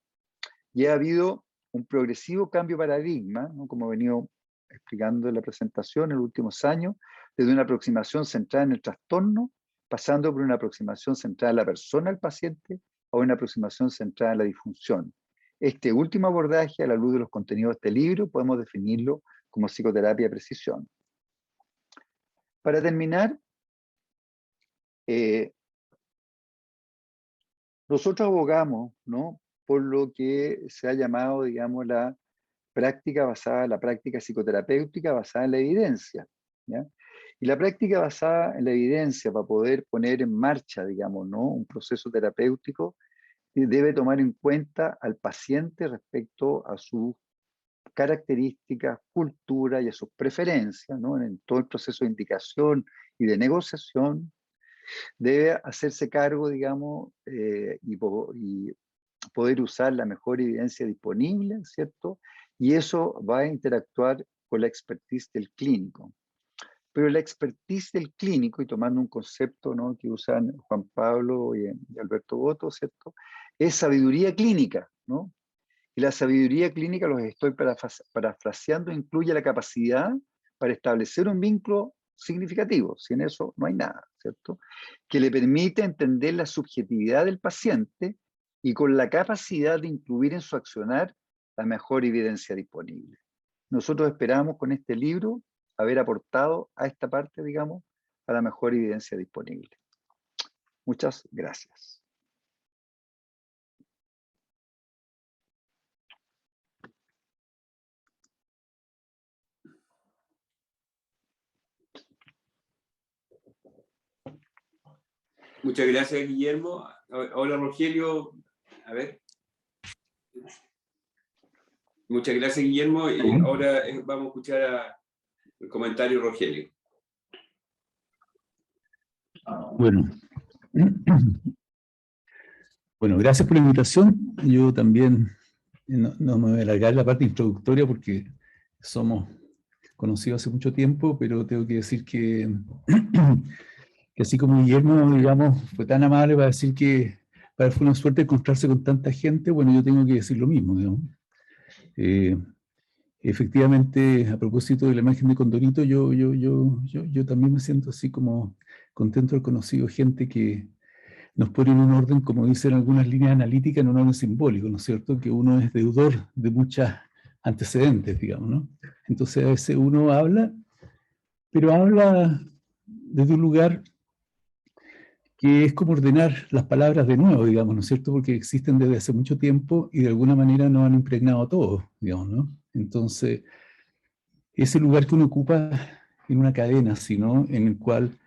Y ha habido un progresivo cambio de paradigma, ¿no? Como he venido explicando en la presentación en los últimos años, desde una aproximación centrada en el trastorno, pasando por una aproximación centrada en la persona, el paciente, a una aproximación centrada en la disfunción. Este último abordaje, a la luz de los contenidos de este libro, podemos definirlo como psicoterapia de precisión. Para terminar, nosotros abogamos, ¿no?, por lo que se ha llamado, digamos, la práctica psicoterapéutica basada en la evidencia, ¿ya? Y la práctica basada en la evidencia, para poder poner en marcha, digamos, ¿no?, un proceso terapéutico, debe tomar en cuenta al paciente respecto a sus características, cultura y a sus preferencias, ¿no? En todo el proceso de indicación y de negociación, debe hacerse cargo, digamos, y poder usar la mejor evidencia disponible, ¿cierto? Y eso va a interactuar con la expertise del clínico. Pero la expertise del clínico, y tomando un concepto, ¿no?, que usan Juan Pablo y Alberto Boto, ¿cierto?, es sabiduría clínica, ¿no? Y la sabiduría clínica, los estoy parafraseando, incluye la capacidad para establecer un vínculo significativo. Sin eso no hay nada, ¿cierto?, que le permite entender la subjetividad del paciente y con la capacidad de incluir en su accionar la mejor evidencia disponible. Nosotros esperamos con este libro haber aportado a esta parte, digamos, a la mejor evidencia disponible. Muchas gracias. Muchas gracias, Guillermo. Hola, Rogelio. A ver. Muchas gracias, Guillermo. Y ahora vamos a escuchar el comentario de Rogelio. Bueno. Bueno, gracias por la invitación. Yo también no me voy a alargar la parte introductoria porque somos conocidos hace mucho tiempo, pero tengo que decir que así como Guillermo, digamos, fue tan amable para decir que para él fue una suerte encontrarse con tanta gente, bueno, yo tengo que decir lo mismo, digamos. Efectivamente, a propósito de la imagen de Condorito, yo también me siento así como contento de haber conocido gente que nos pone en un orden, como dicen algunas líneas analíticas, en un orden simbólico, ¿no es cierto? Que uno es deudor de muchos antecedentes, digamos, ¿no? Entonces a veces uno habla, pero habla desde un lugar que es como ordenar las palabras de nuevo, digamos, ¿no es cierto? Porque existen desde hace mucho tiempo y de alguna manera nos han impregnado a todos, digamos, ¿no? Entonces, ese lugar que uno ocupa en una cadena, así, ¿no?, en el cual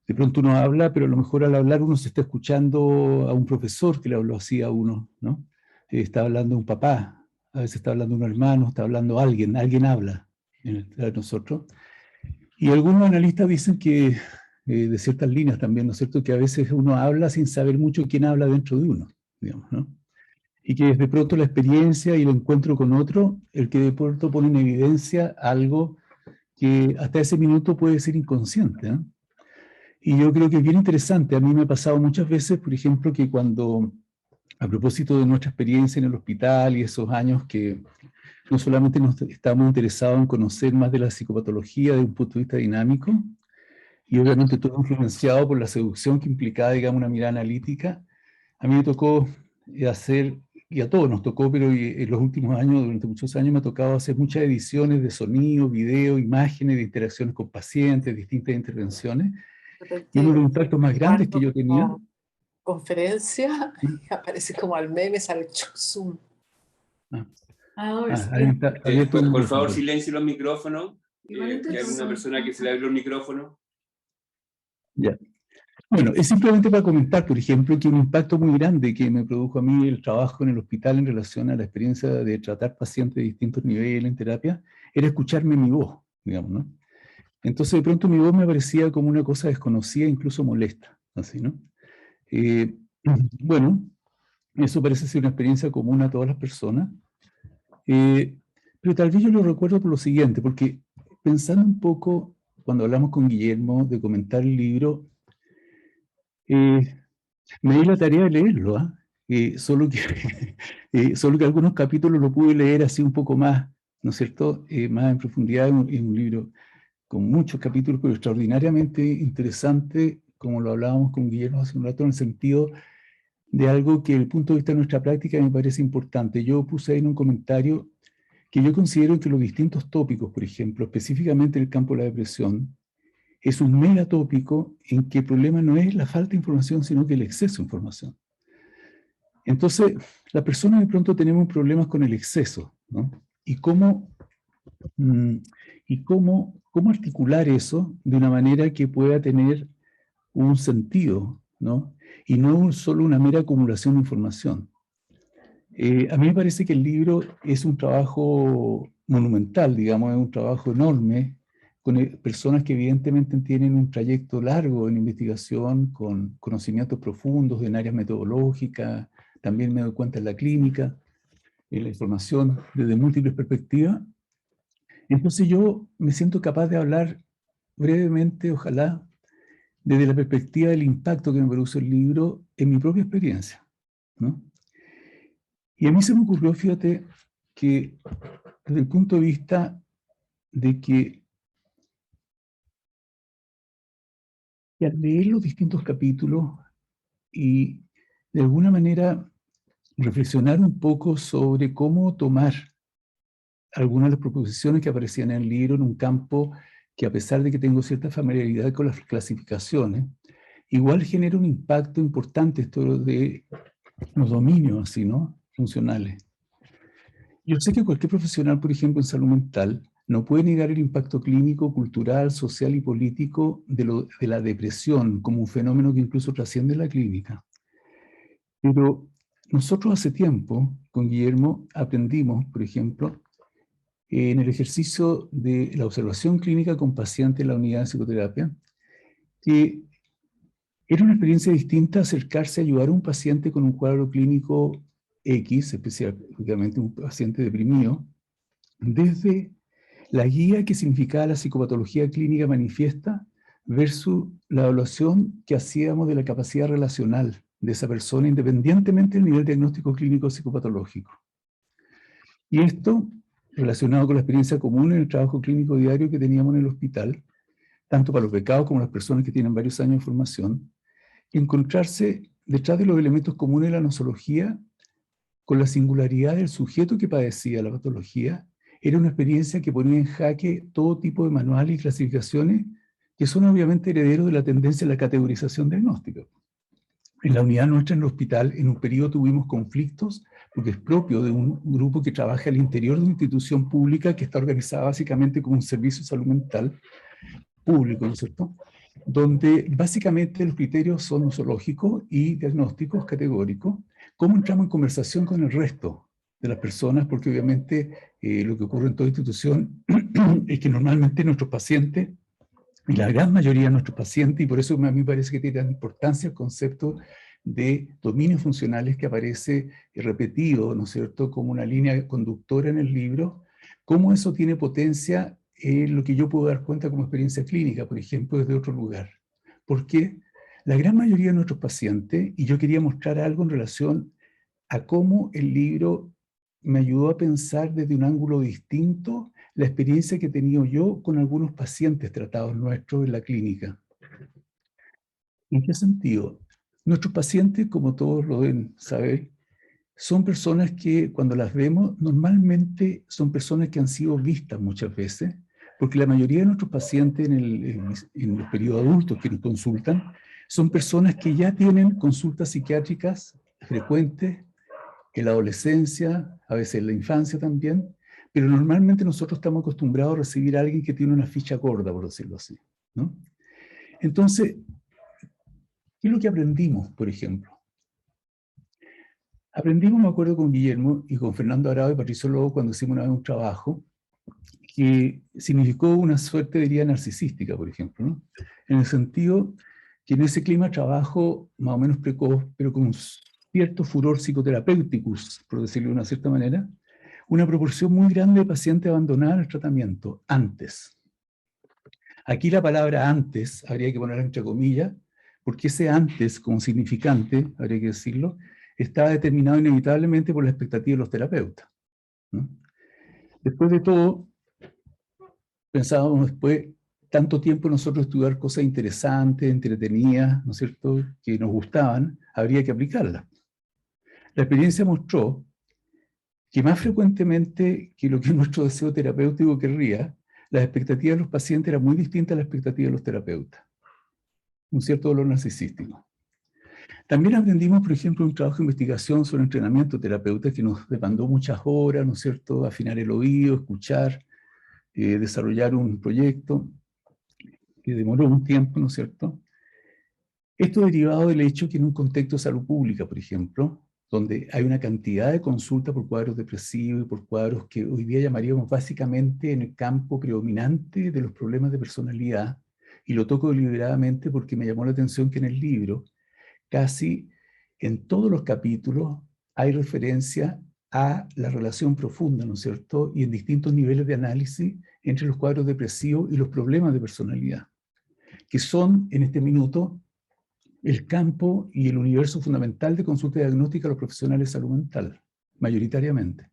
de pronto uno habla, pero a lo mejor al hablar uno se está escuchando a un profesor que le habló así a uno, ¿no? Está hablando un papá, a veces está hablando un hermano, está hablando alguien habla entre nosotros. Y algunos analistas dicen que, de ciertas líneas también, ¿no es cierto?, que a veces uno habla sin saber mucho quién habla dentro de uno, digamos, ¿no? Y que de pronto la experiencia y el encuentro con otro, el que de pronto pone en evidencia algo que hasta ese minuto puede ser inconsciente, ¿no? Y yo creo que es bien interesante. A mí me ha pasado muchas veces, por ejemplo, que cuando, a propósito de nuestra experiencia en el hospital y esos años que no solamente nos estábamos interesados en conocer más de la psicopatología de un punto de vista dinámico, y obviamente todo influenciado por la seducción que implicaba, digamos, una mirada analítica, a mí me tocó hacer y a todos nos tocó, pero en los últimos años, durante muchos años, me ha tocado hacer muchas ediciones de sonido, video, imágenes, de interacciones con pacientes, distintas intervenciones. Y uno de los impactos más grandes que yo tenía... Conferencia, y aparece como al meme, sale Zoom. Alguien está abierto un por micrófono. favor, silencie los micrófonos. Que hay alguna persona que se le abrió el micrófono. Ya. Bueno, es simplemente para comentar, por ejemplo, que un impacto muy grande que me produjo a mí el trabajo en el hospital en relación a la experiencia de tratar pacientes de distintos niveles en terapia, era escucharme mi voz, digamos, ¿no? Entonces, de pronto mi voz me parecía como una cosa desconocida, incluso molesta, así, ¿no? Bueno, eso parece ser una experiencia común a todas las personas, pero tal vez yo lo recuerdo por lo siguiente, porque pensando un poco, cuando hablamos con Guillermo de comentar el libro, me di la tarea de leerlo, solo que algunos capítulos lo pude leer así un poco más, ¿no es cierto?, más en profundidad, en un libro con muchos capítulos, pero extraordinariamente interesante, como lo hablábamos con Guillermo hace un rato, en el sentido de algo que desde el punto de vista de nuestra práctica me parece importante. Yo puse ahí en un comentario que yo considero que los distintos tópicos, por ejemplo, específicamente en el campo de la depresión, es un megatópico en que el problema no es la falta de información, sino que el exceso de información. Entonces, las personas de pronto tenemos problemas con el exceso, ¿no? Y cómo articular eso de una manera que pueda tener un sentido, ¿no? Y no solo una mera acumulación de información. A mí me parece que el libro es un trabajo monumental, digamos, es un trabajo enorme, con personas que evidentemente tienen un trayecto largo en investigación, con conocimientos profundos en áreas metodológicas, también me doy cuenta en la clínica, en la información desde múltiples perspectivas. Entonces yo me siento capaz de hablar brevemente, ojalá, desde la perspectiva del impacto que me produce el libro en mi propia experiencia, ¿no? Y a mí se me ocurrió, fíjate, que desde el punto de vista de que al leer los distintos capítulos y de alguna manera reflexionar un poco sobre cómo tomar algunas de las proposiciones que aparecían en el libro en un campo que, a pesar de que tengo cierta familiaridad con las clasificaciones, igual genera un impacto importante esto de los dominios así, ¿no?, funcionales. Yo sé que cualquier profesional, por ejemplo, en salud mental, no puede negar el impacto clínico, cultural, social y político de la depresión como un fenómeno que incluso trasciende la clínica. Pero nosotros hace tiempo, con Guillermo, aprendimos, por ejemplo, en el ejercicio de la observación clínica con pacientes en la unidad de psicoterapia, que era una experiencia distinta acercarse a ayudar a un paciente con un cuadro clínico X, específicamente un paciente deprimido, desde la guía que significaba la psicopatología clínica manifiesta versus la evaluación que hacíamos de la capacidad relacional de esa persona independientemente del nivel diagnóstico clínico psicopatológico. Y esto relacionado con la experiencia común en el trabajo clínico diario que teníamos en el hospital, tanto para los becados como las personas que tienen varios años de formación, encontrarse detrás de los elementos comunes de la nosología con la singularidad del sujeto que padecía la patología, era una experiencia que ponía en jaque todo tipo de manuales y clasificaciones que son obviamente herederos de la tendencia a la categorización diagnóstica. En la unidad nuestra en el hospital, en un periodo tuvimos conflictos, porque es propio de un grupo que trabaja al interior de una institución pública que está organizada básicamente como un servicio de salud mental público, ¿no es cierto?, donde básicamente los criterios son nosológicos y diagnósticos categóricos. ¿Cómo entramos en conversación con el resto de las personas? Porque obviamente lo que ocurre en toda institución es que normalmente nuestros pacientes, y la gran mayoría de nuestros pacientes, y por eso a mí me parece que tiene importancia el concepto de dominios funcionales que aparece repetido, ¿no es cierto?, como una línea conductora en el libro, cómo eso tiene potencia en lo que yo puedo dar cuenta como experiencia clínica, por ejemplo, desde otro lugar. Porque la gran mayoría de nuestros pacientes, y yo quería mostrar algo en relación a cómo el libro me ayudó a pensar desde un ángulo distinto la experiencia que he tenido yo con algunos pacientes tratados nuestros en la clínica. ¿En qué sentido? Nuestros pacientes, como todos lo deben saber, son personas que cuando las vemos, normalmente son personas que han sido vistas muchas veces, porque la mayoría de nuestros pacientes en los periodos adultos que nos consultan, son personas que ya tienen consultas psiquiátricas frecuentes en la adolescencia, a veces en la infancia también, pero normalmente nosotros estamos acostumbrados a recibir a alguien que tiene una ficha gorda, por decirlo así, ¿no? Entonces, ¿qué es lo que aprendimos, por ejemplo? Aprendimos, me acuerdo, con Guillermo y con Fernando Arao y Patricio Lobo cuando hicimos una vez un trabajo que significó una suerte, diría, narcisística, por ejemplo, ¿no? En el sentido que en ese clima de trabajo más o menos precoz, pero con un cierto furor psicoterapéuticus, por decirlo de una cierta manera, una proporción muy grande de pacientes abandonaban el tratamiento antes. Aquí la palabra antes habría que ponerla entre comillas, porque ese antes, como significante, habría que decirlo, estaba determinado inevitablemente por la expectativa de los terapeutas, ¿no? Después de todo, pensábamos después, tanto tiempo nosotros estudiar cosas interesantes, entretenidas, ¿no es cierto?, que nos gustaban, habría que aplicarlas. La experiencia mostró que más frecuentemente que lo que nuestro deseo terapéutico querría, las expectativas de los pacientes eran muy distintas a las expectativas de los terapeutas. Un cierto dolor narcisístico. También aprendimos, por ejemplo, un trabajo de investigación sobre entrenamiento terapeuta que nos demandó muchas horas, ¿no es cierto?, afinar el oído, escuchar, desarrollar un proyecto que demoró un tiempo, ¿no es cierto? Esto derivado del hecho que en un contexto de salud pública, por ejemplo, donde hay una cantidad de consultas por cuadros depresivos y por cuadros que hoy día llamaríamos básicamente en el campo predominante de los problemas de personalidad, y lo toco deliberadamente porque me llamó la atención que en el libro, casi en todos los capítulos, hay referencia a la relación profunda, ¿no es cierto?, y en distintos niveles de análisis entre los cuadros depresivos y los problemas de personalidad, que son, en este minuto, el campo y el universo fundamental de consulta diagnóstica a los profesionales de salud mental, mayoritariamente.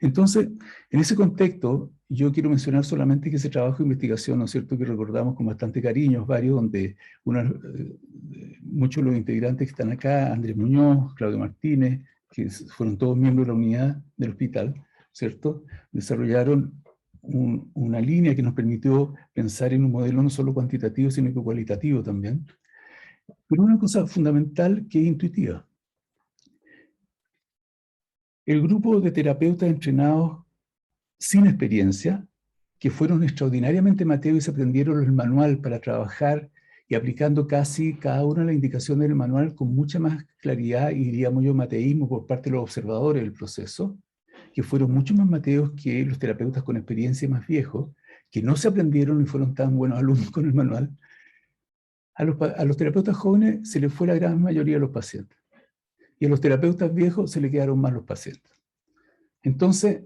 Entonces, en ese contexto, yo quiero mencionar solamente que ese trabajo de investigación, ¿no es cierto?, que recordamos con bastante cariño, varios, donde muchos de los integrantes que están acá, Andrés Muñoz, Claudio Martínez, que fueron todos miembros de la unidad del hospital, ¿cierto?, desarrollaron una línea que nos permitió pensar en un modelo no solo cuantitativo, sino que cualitativo también. Pero una cosa fundamental que es intuitiva. El grupo de terapeutas entrenados sin experiencia, que fueron extraordinariamente mateos y se aprendieron el manual para trabajar y aplicando casi cada una de las indicaciones del manual con mucha más claridad y, diríamos yo, mateísmo por parte de los observadores del proceso, que fueron mucho más mateos que los terapeutas con experiencia más viejos, que no se aprendieron y fueron tan buenos alumnos con el manual. A los terapeutas jóvenes se les fue la gran mayoría de los pacientes. Y a los terapeutas viejos se les quedaron más los pacientes. Entonces,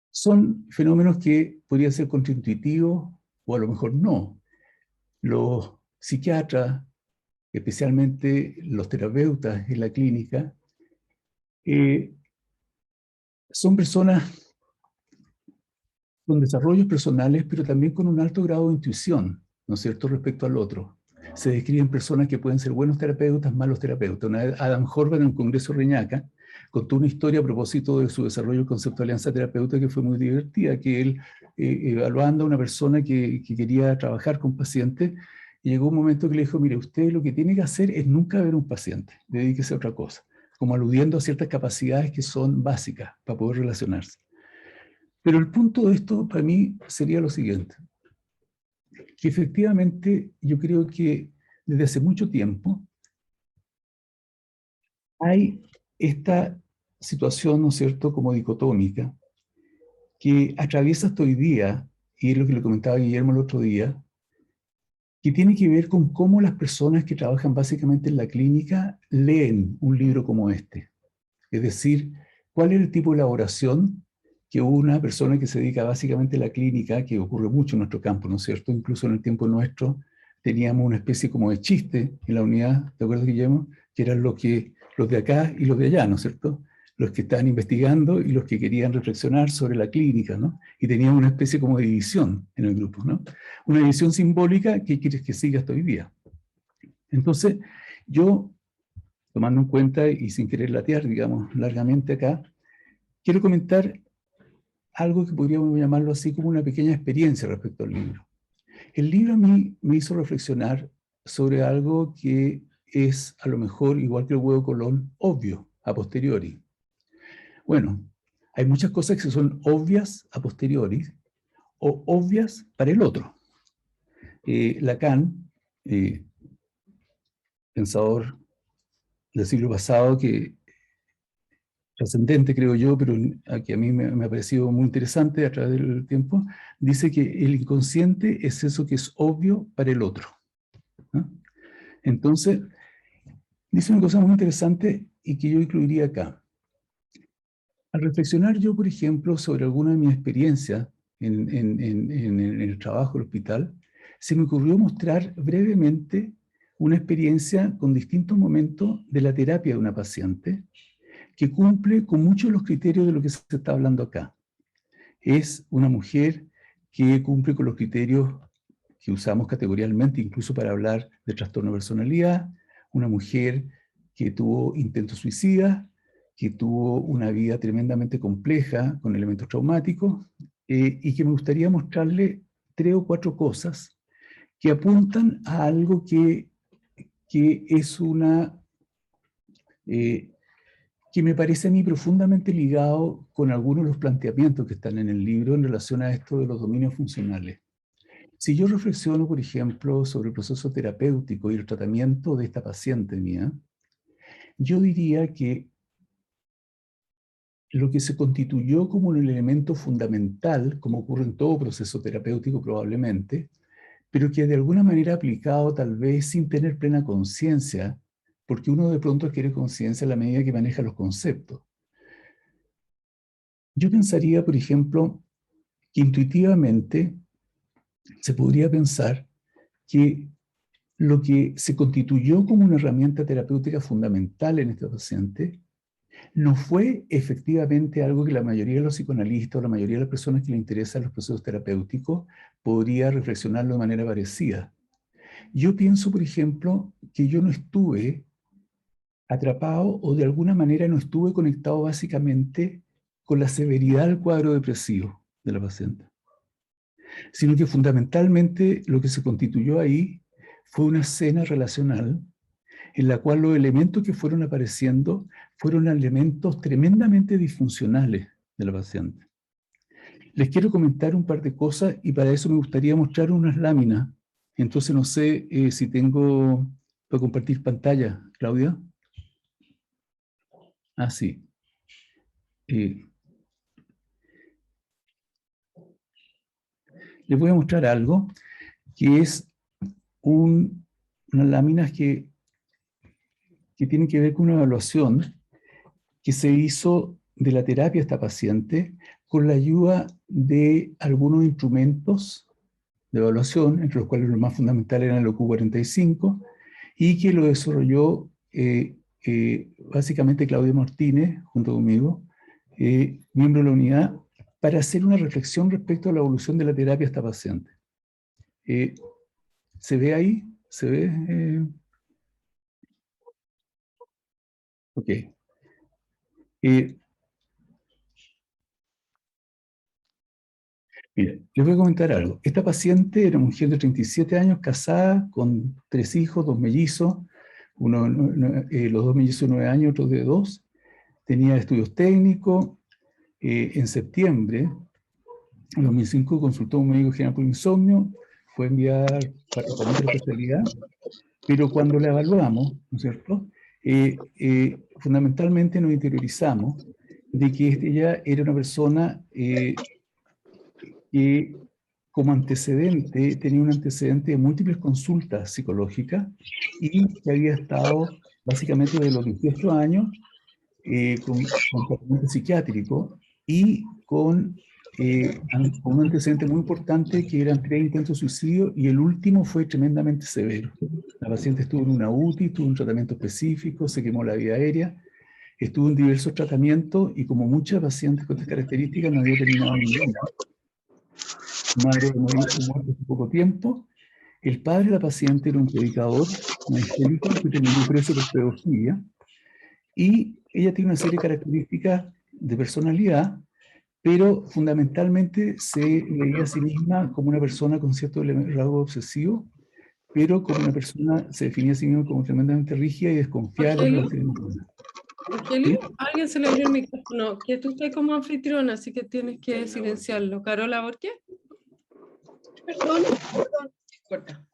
son fenómenos que podrían ser contraintuitivos o a lo mejor no. Los psiquiatras, especialmente los terapeutas en la clínica, son personas con desarrollos personales, pero también con un alto grado de intuición, ¿no es cierto?, respecto al otro. Se describen personas que pueden ser buenos terapeutas, malos terapeutas. Una vez Adam Horvath en un congreso Reñaca contó una historia a propósito de su desarrollo del concepto de alianza terapeuta que fue muy divertida, que él, evaluando a una persona que quería trabajar con pacientes, llegó un momento que le dijo, mire, usted lo que tiene que hacer es nunca ver un paciente, dedíquese a otra cosa, como aludiendo a ciertas capacidades que son básicas para poder relacionarse. Pero el punto de esto para mí sería lo siguiente, que efectivamente yo creo que desde hace mucho tiempo hay esta situación, ¿no es cierto?, como dicotómica, que atraviesa hasta hoy día, y es lo que le comentaba Guillermo el otro día, que tiene que ver con cómo las personas que trabajan básicamente en la clínica leen un libro como este. Es decir, cuál es el tipo de elaboración que una persona que se dedica básicamente a la clínica, que ocurre mucho en nuestro campo, ¿no es cierto? Incluso en el tiempo nuestro teníamos una especie como de chiste en la unidad, ¿te acuerdas, Guillermo? Que eran los de acá y los de allá, ¿no es cierto? Los que estaban investigando y los que querían reflexionar sobre la clínica, ¿no? Y teníamos una especie como de división en el grupo, ¿no? Una división simbólica que quieres que siga hasta hoy día. Entonces, yo tomando en cuenta y sin querer latear, digamos, largamente acá, quiero comentar algo que podríamos llamarlo así como una pequeña experiencia respecto al libro. El libro a mí me hizo reflexionar sobre algo que es a lo mejor, igual que el huevo Colón, obvio, a posteriori. Bueno, hay muchas cosas que son obvias a posteriori o obvias para el otro. Lacan, pensador del siglo pasado, que trascendente creo yo, pero que a mí me ha parecido muy interesante a través del tiempo, dice que el inconsciente es eso que es obvio para el otro, ¿no? Entonces, dice una cosa muy interesante y que yo incluiría acá. Al reflexionar yo, por ejemplo, sobre alguna de mis experiencias en el trabajo del hospital, se me ocurrió mostrar brevemente una experiencia con distintos momentos de la terapia de una paciente que cumple con muchos de los criterios de lo que se está hablando acá. Es una mujer que cumple con los criterios que usamos categorialmente, incluso para hablar de trastorno de personalidad, una mujer que tuvo intentos suicidas, que tuvo una vida tremendamente compleja, con elementos traumáticos, y que me gustaría mostrarle 3 o 4 cosas que apuntan a algo que es una... que me parece a mí profundamente ligado con algunos de los planteamientos que están en el libro en relación a esto de los dominios funcionales. Si yo reflexiono, por ejemplo, sobre el proceso terapéutico y el tratamiento de esta paciente mía, yo diría que lo que se constituyó como un elemento fundamental, como ocurre en todo proceso terapéutico probablemente, pero que de alguna manera aplicado tal vez sin tener plena conciencia, porque uno de pronto adquiere conciencia a la medida que maneja los conceptos. Yo pensaría, por ejemplo, que intuitivamente se podría pensar que lo que se constituyó como una herramienta terapéutica fundamental en este paciente no fue efectivamente algo que la mayoría de los psicoanalistas o la mayoría de las personas que le interesan los procesos terapéuticos podría reflexionarlo de manera parecida. Yo pienso, por ejemplo, que yo no estuve atrapado o de alguna manera no estuve conectado básicamente con la severidad del cuadro depresivo de la paciente, sino que fundamentalmente lo que se constituyó ahí fue una escena relacional en la cual los elementos que fueron apareciendo fueron elementos tremendamente disfuncionales de la paciente. Les quiero comentar un par de cosas y para eso me gustaría mostrar unas láminas. Entonces no sé si tengo para compartir pantalla, Claudia. Ah, sí. Les voy a mostrar algo que es unas láminas que tienen que ver con una evaluación que se hizo de la terapia a esta paciente con la ayuda de algunos instrumentos de evaluación, entre los cuales los más fundamentales eran el OQ45, y que lo desarrolló básicamente Claudia Martínez, junto conmigo, miembro de la unidad, para hacer una reflexión respecto a la evolución de la terapia a esta paciente. ¿Se ve ahí? ¿Se ve? Ok. Mire, les voy a comentar algo. Esta paciente era una mujer de 37 años, casada, con 3 hijos, 2 mellizos, los 2 mellizos de 9 años, otros de 2. Tenía estudios técnicos. En septiembre de 2005 consultó a un médico general por insomnio, fue enviada para tratamiento de especialidad, pero cuando la evaluamos, ¿no es cierto?, fundamentalmente nos interiorizamos de que ella era una persona que como antecedente tenía un antecedente de múltiples consultas psicológicas y que había estado básicamente desde los 18 años con tratamiento psiquiátrico y con un antecedente muy importante que eran 3 intentos de suicidio y el último fue tremendamente severo. La paciente estuvo en una UTI, tuvo un tratamiento específico, se quemó la vía aérea, estuvo en diversos tratamientos y como muchas pacientes con estas características no había terminado ninguna. Su madre murió hace poco tiempo. El padre de la paciente era un predicador evangélico que terminó preso por pedofilia Y ella tiene una serie de características de personalidad, pero fundamentalmente se veía a sí misma como una persona con cierto rasgo obsesivo, pero como una persona, se definía a sí misma como tremendamente rígida y desconfiada de las Rogelio, relaciones humanas. Rogelio, ¿Sí? a alguien se le abrió el micrófono, que tú estás como anfitriona, así que tienes que silenciarlo. Carola, ¿por qué? Perdón, Corta.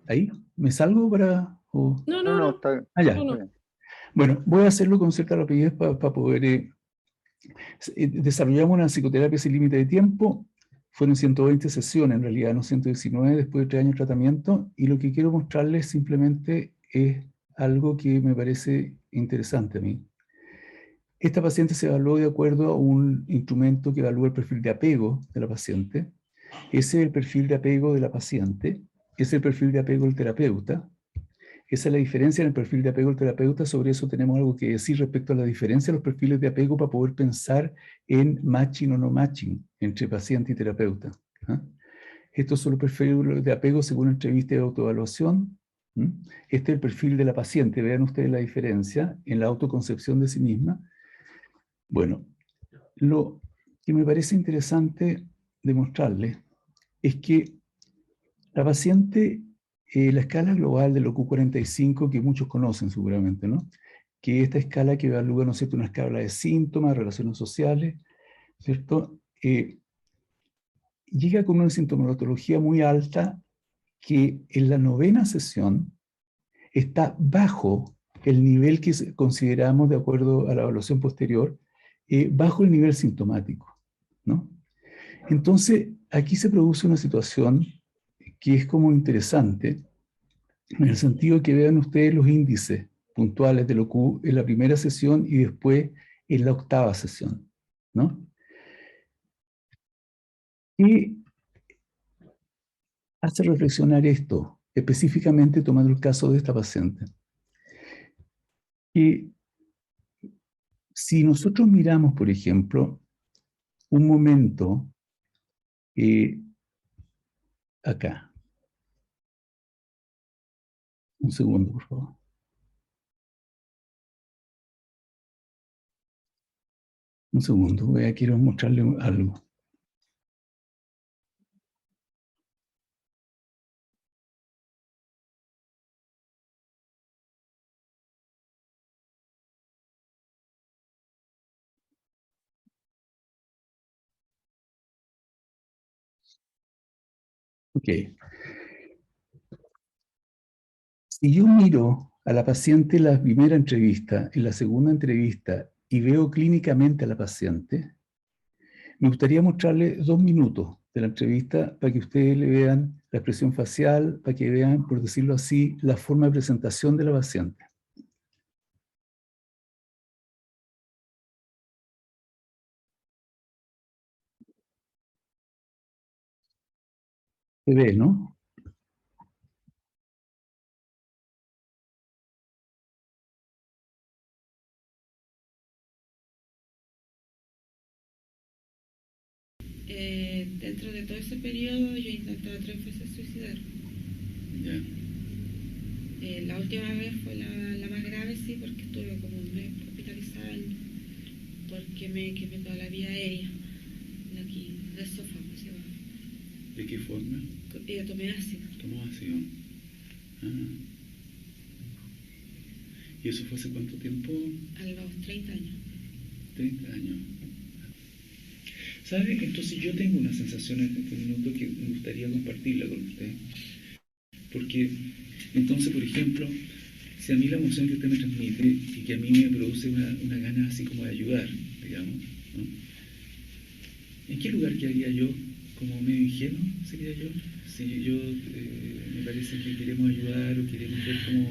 ¿Ahí? ¿Me salgo para...? o- No, No, no, no, no. está, Ah, ya. No, está no. bien. Bueno, voy a hacerlo con cierta rapidez para poder... desarrollamos una psicoterapia sin límite de tiempo. Fueron 120 sesiones, en realidad, no 119, después de 3 años de tratamiento. Y lo que quiero mostrarles simplemente es algo que me parece interesante a mí. Esta paciente se evaluó de acuerdo a un instrumento que evalúa el perfil de apego de la paciente. Ese es el perfil de apego de la paciente. Ese es el perfil de apego del terapeuta. Esa es la diferencia en el perfil de apego del terapeuta. Sobre eso tenemos algo que decir respecto a la diferencia de los perfiles de apego para poder pensar en matching o no matching entre paciente y terapeuta. ¿Ah? Estos son los perfiles de apego según entrevista de autoevaluación. Este es el perfil de la paciente. Vean ustedes la diferencia en la autoconcepción de sí misma. Bueno, lo que me parece interesante demostrarles es que la paciente, la escala global del OQ45, que muchos conocen seguramente, ¿no? Que esta escala que evalúa, ¿no es cierto?, una escala de síntomas, relaciones sociales, ¿cierto? Llega con una sintomatología muy alta que en la 9ª sesión está bajo el nivel que consideramos, de acuerdo a la evaluación posterior, bajo el nivel sintomático, ¿no? Entonces, aquí se produce una situación que es como interesante, en el sentido de que vean ustedes los índices puntuales de OQ en la primera sesión y después en la 8ª sesión, ¿no? Y hace reflexionar esto, específicamente tomando el caso de esta paciente. Y si nosotros miramos, por ejemplo, un momento acá, un segundo, por favor. Un segundo, quiero mostrarle algo. Ok. Si yo miro a la paciente en la primera entrevista, en la segunda entrevista, y veo clínicamente a la paciente, me gustaría mostrarle 2 minutos de la entrevista para que ustedes le vean la expresión facial, para que vean, por decirlo así, la forma de presentación de la paciente. Se ve, ¿no? Dentro de todo ese periodo yo he intentado 3 veces suicidar. Ya. La última vez fue la más grave, sí, porque estuve como un mes hospitalizada porque me quemé toda la vía aérea, de aquí, del esófago hacia abajo. ¿De qué forma? Tomé ácido. ¿Tomó ácido? Ah. ¿Y eso fue hace cuánto tiempo? A los 30 años. 30 años. ¿Sabe? Entonces yo tengo una sensación en este minuto que me gustaría compartirla con usted. Porque entonces, por ejemplo, si a mí la emoción que usted me transmite y que a mí me produce una gana así como de ayudar, digamos, ¿no? ¿En qué lugar quedaría yo? ¿Como medio ingenuo sería yo? Si yo me parece que queremos ayudar o queremos ver cómo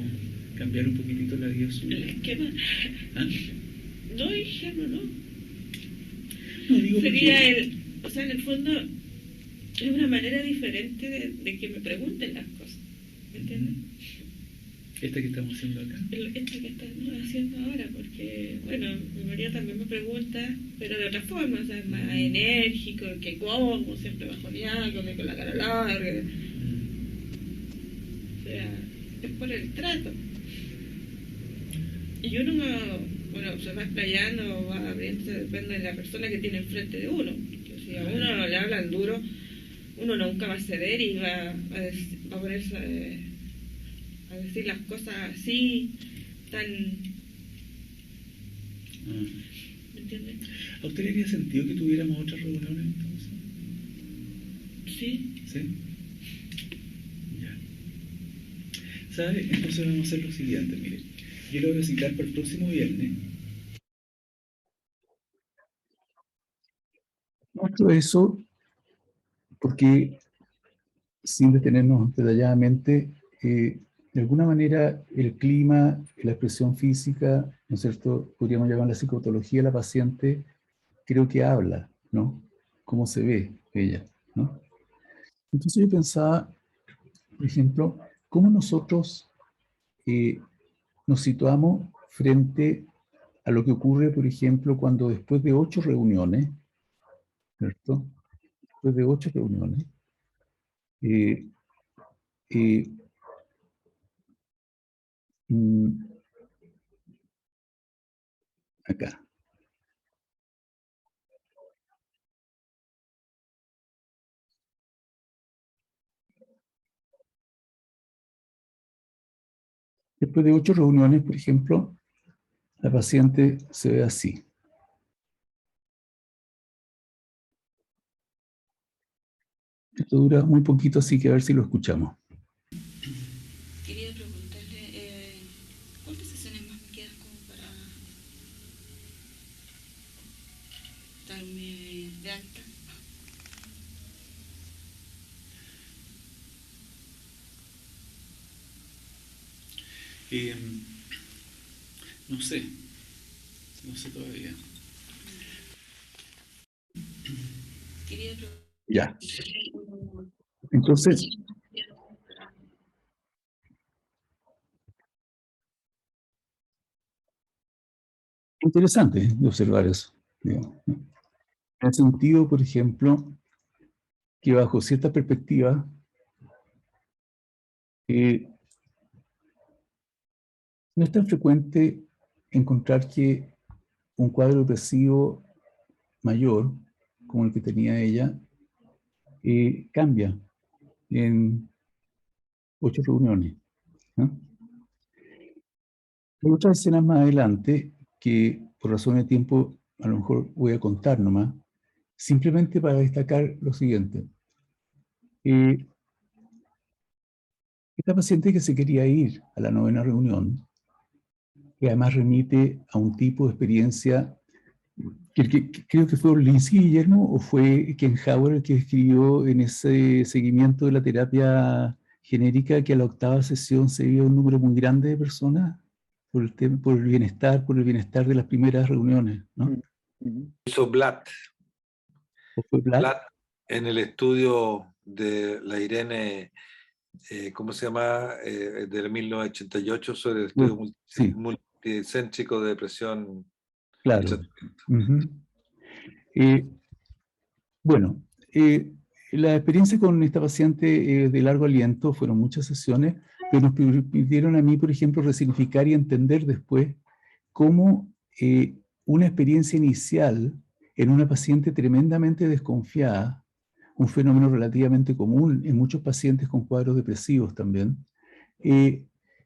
cambiar un poquitito la vida suya. El esquema. ¿Ah? No ingenuo, ¿no? No, digo sería porque... o sea, en el fondo es una manera diferente de que me pregunten las cosas, ¿me entiendes? Esta que estamos haciendo acá. Esta que estamos haciendo ahora, porque, bueno, mi marido también me pregunta, pero de otra forma, o sea, es más enérgico, que como, siempre bajoneado, con la cara larga. O sea, es por el trato. Y uno bueno, se va explayando, va abriendo, depende de la persona que tiene enfrente de uno. Porque si a uno no le hablan duro, uno nunca va a ceder y va a ponerse a decir las cosas así, tan... ¿Me entiendes? ¿A usted le haría sentido que tuviéramos otras reuniones entonces? Sí. ¿Sí? Ya. ¿Sabe? Entonces vamos a hacer lo siguiente, mire. Yo lo voy a citar para el próximo viernes. Muestro eso porque, sin detenernos detalladamente, de alguna manera el clima, la expresión física, ¿no es cierto?, podríamos llamar la psicopatología de la paciente, creo que habla, ¿no? Cómo se ve ella, ¿no? Entonces yo pensaba, por ejemplo, cómo nosotros nos situamos frente a lo que ocurre, por ejemplo, cuando después de 8 reuniones, ¿cierto? Después de 8 reuniones, eh, eh, acá. Después de 8 reuniones, por ejemplo, la paciente se ve así. Esto dura muy poquito, así que a ver si lo escuchamos. Quería preguntarle, ¿cuántas sesiones más me quedan como para darme de alta? No sé todavía. Quería preguntarle. Ya. Entonces, interesante de observar eso, digamos, ¿no? En el sentido, por ejemplo, que bajo cierta perspectiva, no es tan frecuente encontrar que un cuadro depresivo mayor, como el que tenía ella, cambia en 8 reuniones, ¿no? Hay otras escenas más adelante que, por razón de tiempo, a lo mejor voy a contar nomás, simplemente para destacar lo siguiente. Esta paciente que se quería ir a la 9ª reunión, que además remite a un tipo de experiencia que creo que fue Orlinsky, Guillermo, o fue Ken Hauer el que escribió en ese seguimiento de la terapia genérica que a la 8ª sesión se vio un número muy grande de personas por el bienestar de las primeras reuniones, ¿no? Hizo Blatt. ¿O fue Blatt? Blatt en el estudio de la Irene, ¿cómo se llama? Del 1988 sobre el estudio multicéntrico de depresión. Claro. Bueno, la experiencia con esta paciente de largo aliento fueron muchas sesiones, pero nos permitieron a mí, por ejemplo, resignificar y entender después cómo una experiencia inicial en una paciente tremendamente desconfiada, un fenómeno relativamente común en muchos pacientes con cuadros depresivos también,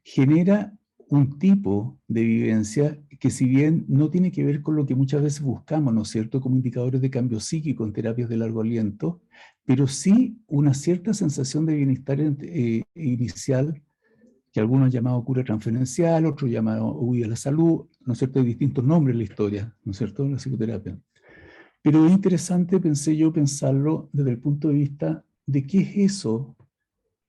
genera un tipo de vivencia que, si bien no tiene que ver con lo que muchas veces buscamos, ¿no es cierto?, como indicadores de cambio psíquico en terapias de largo aliento, pero sí una cierta sensación de bienestar inicial, que algunos han llamado cura transferencial, otros llamado huida a la salud, ¿no es cierto?, hay distintos nombres en la historia, ¿no es cierto?, en la psicoterapia. Pero es interesante, pensé yo, pensarlo desde el punto de vista de qué es eso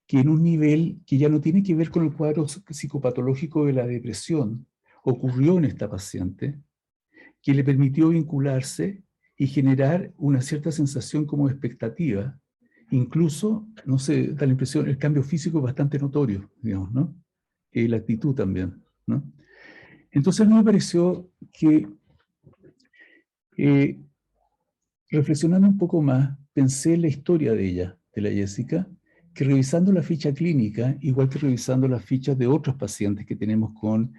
que en un nivel que ya no tiene que ver con el cuadro psicopatológico de la depresión, ocurrió en esta paciente, que le permitió vincularse y generar una cierta sensación como de expectativa. Incluso, no sé, da la impresión, el cambio físico es bastante notorio, digamos, ¿no? La actitud también, ¿no? Entonces a mí me pareció que, reflexionando un poco más, pensé en la historia de ella, de la Jessica, que revisando la ficha clínica, igual que revisando las fichas de otros pacientes que tenemos con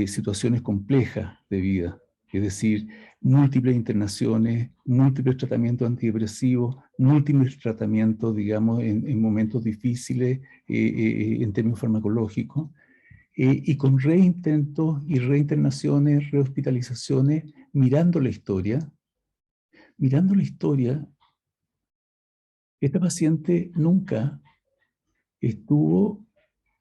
situaciones complejas de vida, es decir, múltiples internaciones, múltiples tratamientos antidepresivos, múltiples tratamientos, digamos, en momentos difíciles en términos farmacológicos, y con reintentos y reinternaciones, rehospitalizaciones, mirando la historia. Mirando la historia, esta paciente nunca estuvo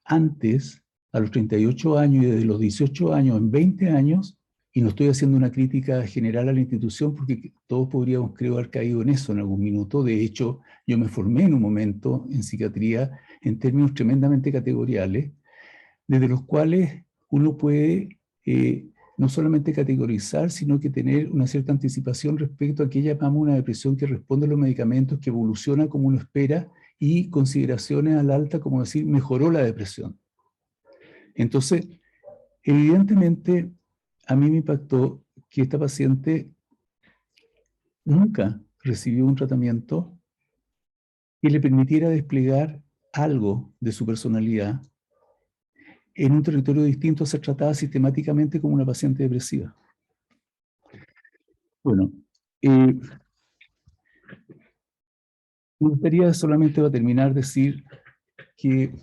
antes, a los 38 años y desde los 18 años, en 20 años, y no estoy haciendo una crítica general a la institución porque todos podríamos, creo, haber caído en eso en algún minuto. De hecho, yo me formé en un momento en psiquiatría en términos tremendamente categoriales, desde los cuales uno puede no solamente categorizar, sino que tener una cierta anticipación respecto a que llamamos una depresión que responde a los medicamentos, que evoluciona como uno espera, y consideraciones al alta, como decir, mejoró la depresión. Entonces, evidentemente, a mí me impactó que esta paciente nunca recibió un tratamiento que le permitiera desplegar algo de su personalidad en un territorio distinto a ser tratada sistemáticamente como una paciente depresiva. Bueno, me gustaría solamente para terminar decir que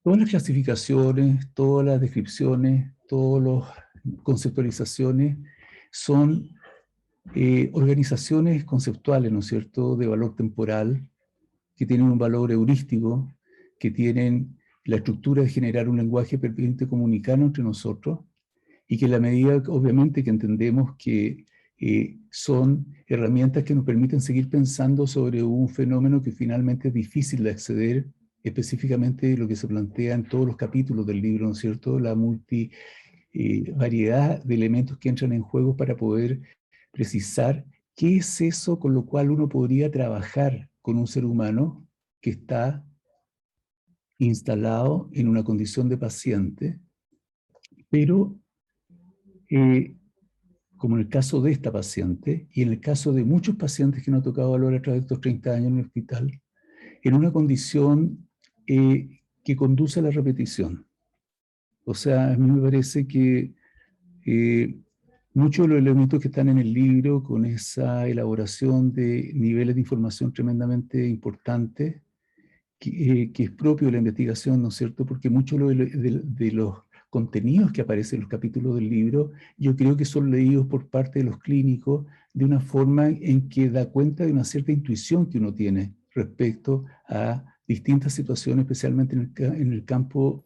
todas las clasificaciones, todas las descripciones, todas las conceptualizaciones son organizaciones conceptuales, ¿no es cierto?, de valor temporal, que tienen un valor heurístico, que tienen la estructura de generar un lenguaje que permite comunicarnos entre nosotros, y que en la medida, obviamente, que entendemos que son herramientas que nos permiten seguir pensando sobre un fenómeno que finalmente es difícil de acceder, específicamente lo que se plantea en todos los capítulos del libro, ¿no es cierto?, la variedad de elementos que entran en juego para poder precisar qué es eso con lo cual uno podría trabajar con un ser humano que está instalado en una condición de paciente, pero como en el caso de esta paciente, y en el caso de muchos pacientes que nos ha tocado valorar a través de estos 30 años en el hospital, en una condición que conduce a la repetición. O sea, a mí me parece que muchos de los elementos que están en el libro, con esa elaboración de niveles de información tremendamente importantes, que es propio de la investigación, ¿no es cierto? Porque muchos de los contenidos que aparecen en los capítulos del libro, yo creo que son leídos por parte de los clínicos de una forma en que da cuenta de una cierta intuición que uno tiene respecto a distintas situaciones, especialmente en el campo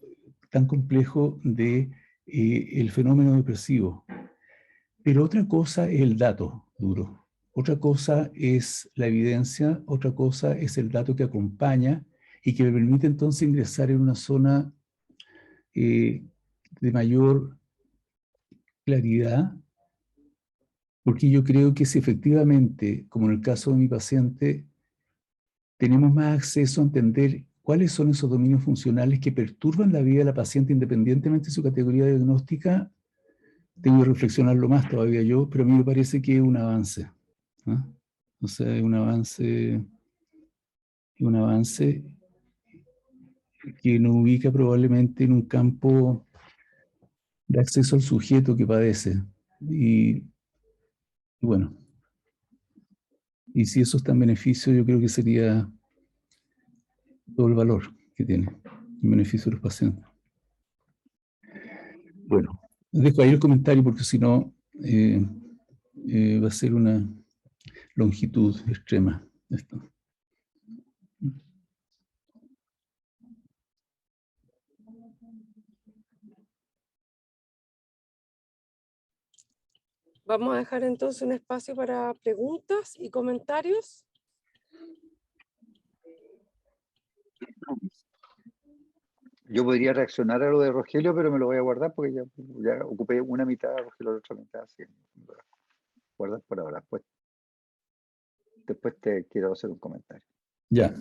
tan complejo de el fenómeno depresivo. Pero otra cosa es el dato duro, otra cosa es la evidencia, otra cosa es el dato que acompaña y que me permite entonces ingresar en una zona de mayor claridad, porque yo creo que si efectivamente, como en el caso de mi paciente, tenemos más acceso a entender cuáles son esos dominios funcionales que perturban la vida de la paciente independientemente de su categoría diagnóstica, tengo que reflexionarlo más todavía yo, pero a mí me parece que es un avance, ¿no? O sea, es un avance que nos ubica probablemente en un campo de acceso al sujeto que padece. Y bueno, y si eso está en beneficio, yo creo que sería todo el valor que tiene en beneficio de los pacientes. Bueno, dejo ahí el comentario porque si no va a ser una longitud extrema esto. Vamos a dejar entonces un espacio para preguntas y comentarios. Yo podría reaccionar a lo de Rogelio, pero me lo voy a guardar porque ya ocupé una mitad, Rogelio la otra mitad. Así, guardar por ahora. Después te quiero hacer un comentario. Ya.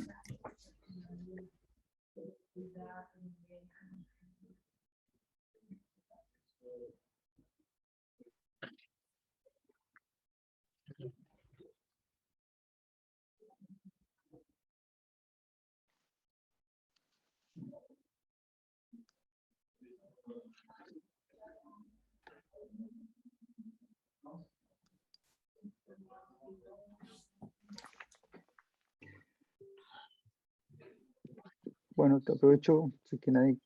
Bueno, te aprovecho, si que nadie...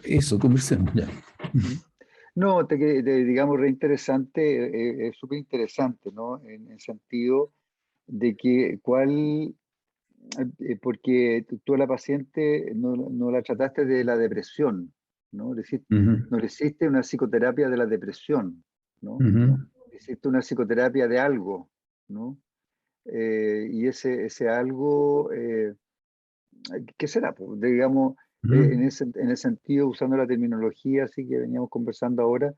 Eso, conversemos ya. No, digamos, re interesante, es súper interesante, ¿no? En el sentido de que porque tú a la paciente no la trataste de la depresión, ¿no? No le hiciste una psicoterapia de la depresión, ¿no? Le hiciste una psicoterapia de algo, ¿no? Y ese algo, ¿qué será? Pues, digamos, en el sentido, usando la terminología así que veníamos conversando ahora,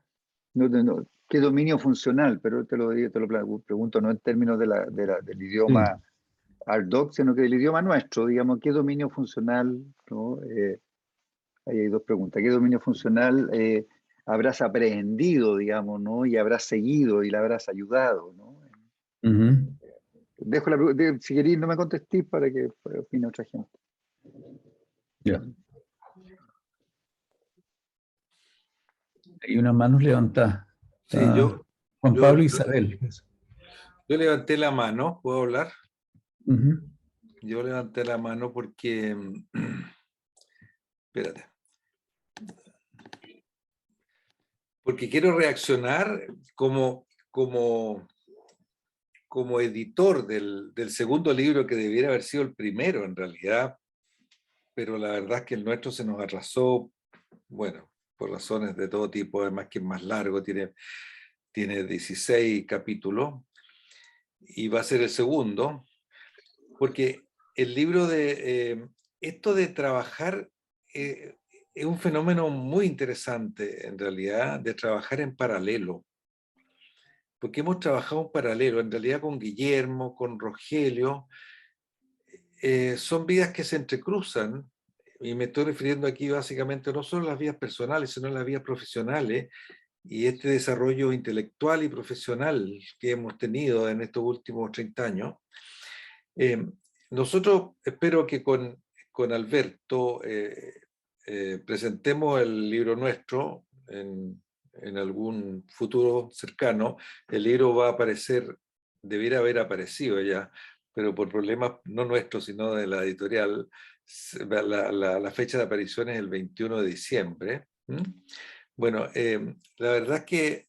¿qué dominio funcional? Pero te lo pregunto no en términos del idioma ARDOC, sino que del idioma nuestro, digamos, ¿qué dominio funcional, ¿no? Ahí hay dos preguntas. ¿Qué dominio funcional habrás aprehendido, digamos, ¿no? Y habrás seguido y la habrás ayudado, ¿no? Dejo si queréis, no me contestéis para que opine otra gente. Ya. Hay unas manos levantadas. Sí, Juan Pablo e Isabel. Yo levanté la mano, ¿puedo hablar? Yo levanté la mano porque... espérate. Porque quiero reaccionar como editor del segundo libro, que debiera haber sido el primero en realidad, pero la verdad es que el nuestro se nos atrasó, bueno, por razones de todo tipo, además que es más largo, tiene 16 capítulos, y va a ser el segundo, porque el libro esto de trabajar es un fenómeno muy interesante, en realidad, de trabajar en paralelo, porque hemos trabajado en paralelo, en realidad con Guillermo, con Rogelio, son vidas que se entrecruzan, y me estoy refiriendo aquí básicamente no solo a las vidas personales, sino a las vidas profesionales, y este desarrollo intelectual y profesional que hemos tenido en estos últimos 30 años. Nosotros espero que con Alberto presentemos el libro nuestro en algún futuro cercano. El libro va a aparecer, debiera haber aparecido ya, pero por problemas no nuestros, sino de la editorial, la fecha de aparición es el 21 de diciembre. Bueno, la verdad es que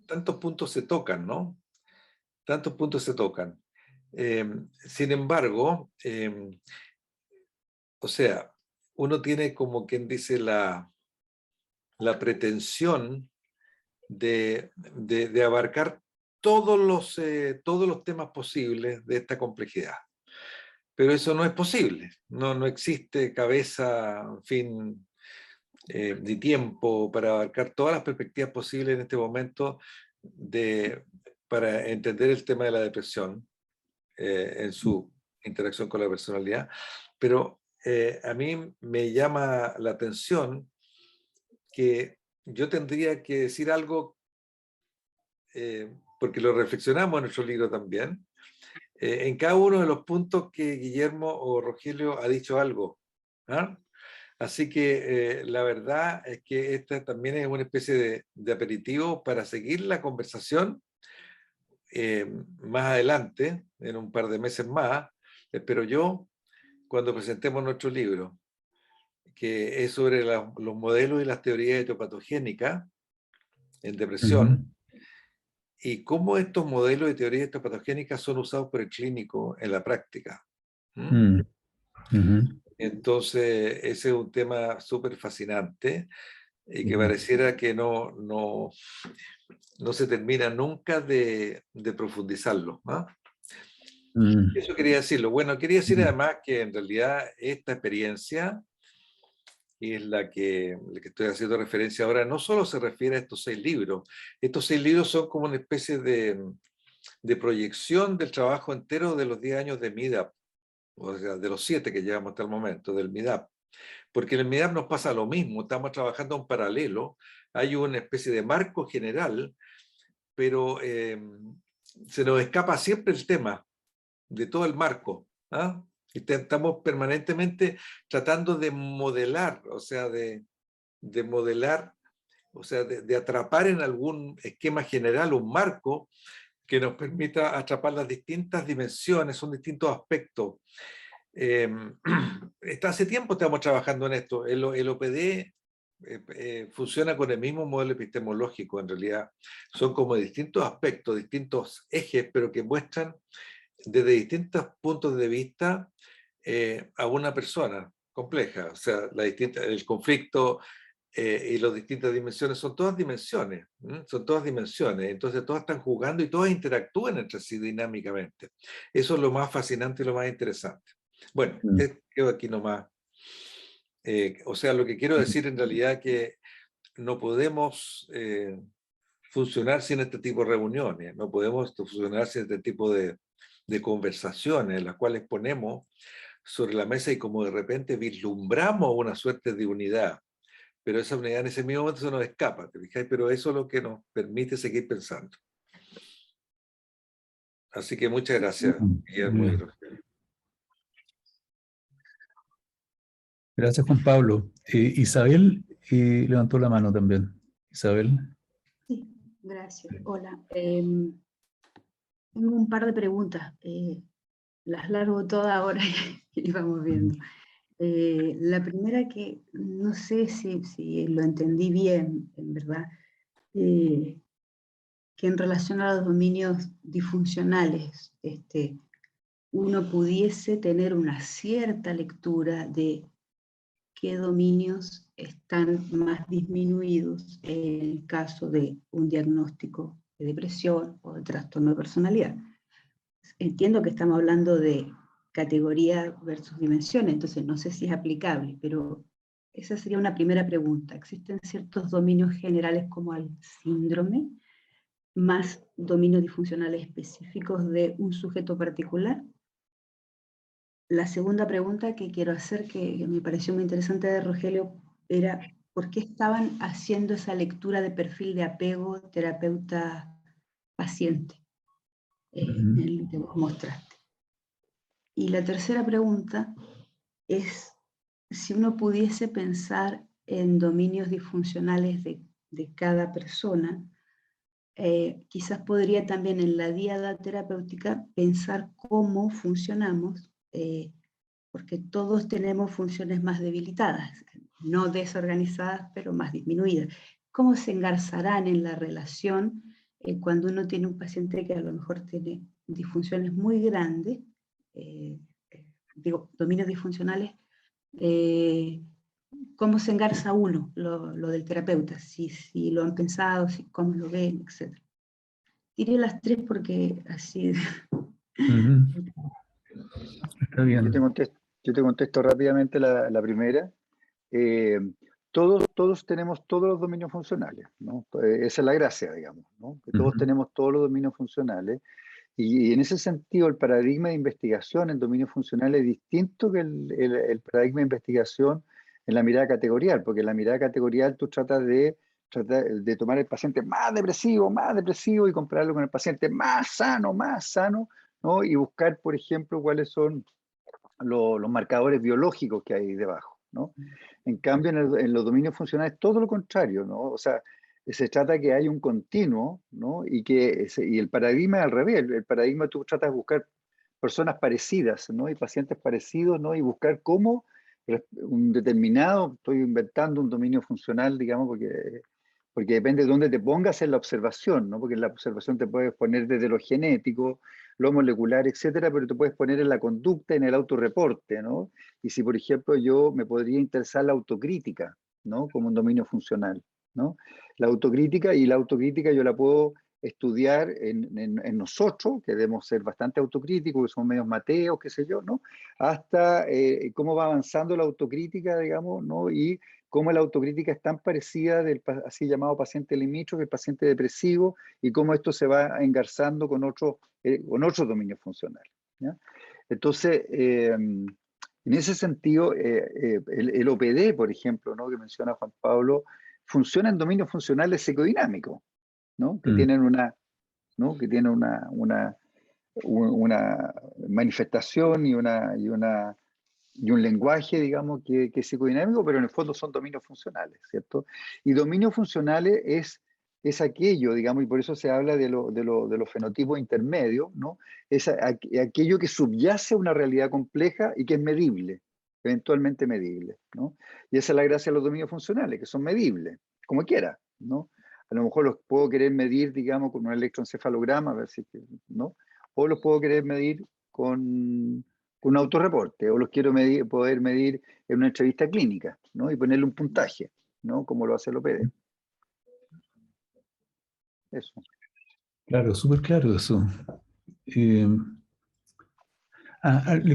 tantos puntos se tocan, ¿no? Tantos puntos se tocan. Sin embargo, o sea, uno tiene, como quien dice, la pretensión de abarcar todos los temas posibles de esta complejidad. Pero eso no es posible. No existe cabeza, en fin, ni tiempo para abarcar todas las perspectivas posibles en este momento para entender el tema de la depresión en su interacción con la personalidad. Pero a mí me llama la atención que yo tendría que decir algo, porque lo reflexionamos en nuestro libro también, en cada uno de los puntos que Guillermo o Rogelio ha dicho algo. ¿Ah? Así que la verdad es que esta también es una especie de aperitivo para seguir la conversación más adelante, en un par de meses más, espero yo, cuando presentemos nuestro libro, que es sobre los modelos y las teorías etiopatogénicas en depresión, y cómo estos modelos y teorías etiopatogénicas son usados por el clínico en la práctica. Entonces, ese es un tema súper fascinante y que pareciera que no se termina nunca de profundizarlo, ¿no? Eso quería decirlo. Bueno, quería decir además que en realidad esta experiencia, y es la que estoy haciendo referencia ahora, no solo se refiere a estos 6 libros. Estos 6 libros son como una especie de proyección del trabajo entero de los 10 años de MIDAP, o sea, de los 7 que llevamos hasta el momento, del MIDAP. Porque en el MIDAP nos pasa lo mismo, estamos trabajando en paralelo, hay una especie de marco general, pero se nos escapa siempre el tema de todo el marco. ¿Ah? Estamos permanentemente tratando de modelar, o sea, de modelar, o sea, de atrapar en algún esquema general un marco que nos permita atrapar las distintas dimensiones, son distintos aspectos. Hace tiempo estamos trabajando en esto. El OPD funciona con el mismo modelo epistemológico, en realidad. Son como distintos aspectos, distintos ejes, pero que muestran desde distintos puntos de vista a una persona compleja. O sea, el conflicto y las distintas dimensiones son todas dimensiones. Son todas dimensiones. Entonces todas están jugando y todas interactúan entre sí dinámicamente. Eso es lo más fascinante y lo más interesante. Bueno, quedo aquí nomás. O sea, lo que quiero decir en realidad es que no podemos funcionar sin este tipo de reuniones, no podemos funcionar sin este tipo de conversaciones en las cuales ponemos sobre la mesa y como de repente vislumbramos una suerte de unidad, pero esa unidad en ese mismo momento se nos escapa, ¿te fijas? Pero eso es lo que nos permite seguir pensando. Así que muchas gracias, Guillermo y Rogelio. Gracias, Juan Pablo. Isabel levantó la mano también. Isabel. Sí, gracias. Hola. Tengo un par de preguntas. Las largo todas ahora y vamos viendo. La primera que no sé si lo entendí bien, en verdad, que en relación a los dominios disfuncionales, uno pudiese tener una cierta lectura de qué dominios están más disminuidos en el caso de un diagnóstico de depresión o de trastorno de personalidad. Entiendo que estamos hablando de categoría versus dimensiones, entonces no sé si es aplicable, pero esa sería una primera pregunta. ¿Existen ciertos dominios generales como el síndrome, más dominios disfuncionales específicos de un sujeto particular? La segunda pregunta que quiero hacer, que me pareció muy interesante de Rogelio, era ¿por qué estaban haciendo esa lectura de perfil de apego terapeuta-paciente? En lo que vos mostraste. Y la tercera pregunta es si uno pudiese pensar en dominios disfuncionales de cada persona, quizás podría también en la diada terapéutica pensar cómo funcionamos, porque todos tenemos funciones más debilitadas, no desorganizadas, pero más disminuidas. ¿Cómo se engarzarán en la relación cuando uno tiene un paciente que a lo mejor tiene disfunciones muy grandes, dominios disfuncionales, cómo se engarza uno lo del terapeuta, si lo han pensado, cómo lo ven, etc. Diré las tres porque así... Está bien. Yo te contesto rápidamente la primera. Todos tenemos todos los dominios funcionales, ¿no? Esa es la gracia, digamos, ¿no? Que todos tenemos todos los dominios funcionales. Y en ese sentido, el paradigma de investigación en dominios funcionales es distinto que el paradigma de investigación en la mirada categorial, porque en la mirada categorial tú tratas de tomar el paciente más depresivo, y compararlo con el paciente más sano, ¿no? Y buscar, por ejemplo, cuáles son los marcadores biológicos que hay debajo, ¿no? En cambio, en los dominios funcionales, todo lo contrario, ¿no? O sea, se trata que hay un continuo, ¿no? Y el paradigma es al revés. El paradigma tú tratas de buscar personas parecidas, ¿no? Y pacientes parecidos, ¿no? Y buscar cómo un determinado, estoy inventando un dominio funcional, digamos, porque depende de dónde te pongas en la observación, ¿no? Porque en la observación te puedes poner desde lo genético, lo molecular, etcétera, pero te puedes poner en la conducta, en el autorreporte, ¿no? Y si, por ejemplo, yo me podría interesar la autocrítica, ¿no? Como un dominio funcional, ¿no? La autocrítica yo la puedo estudiar en nosotros, que debemos ser bastante autocríticos, que somos medios mateos, qué sé yo, ¿no? Hasta cómo va avanzando la autocrítica, digamos, ¿no? Y cómo la autocrítica es tan parecida del así llamado paciente limítrofe, el paciente depresivo, y cómo esto se va engarzando con otros dominios funcionales, ¿ya? Entonces, en ese sentido, el OPD, por ejemplo, ¿no? Que menciona Juan Pablo, funciona en dominios funcionales psicodinámicos, ¿no? Que tienen ¿no? Que tienen una manifestación y un lenguaje, digamos, que es psicodinámico, pero en el fondo son dominios funcionales, ¿cierto? Y dominios funcionales es es aquello, digamos, y por eso se habla de los fenotipos intermedios, ¿no? Es aquello que subyace a una realidad compleja y que es medible, eventualmente medible, ¿no? Y esa es la gracia de los dominios funcionales, que son medibles, como quiera, ¿no? A lo mejor los puedo querer medir, digamos, con un electroencefalograma, a ver si, ¿no? O los puedo querer medir con un autorreporte, o los quiero poder medir en una entrevista clínica, ¿no? Y ponerle un puntaje, ¿no? Como lo hace el OPD. Eso. Claro, súper claro eso. Le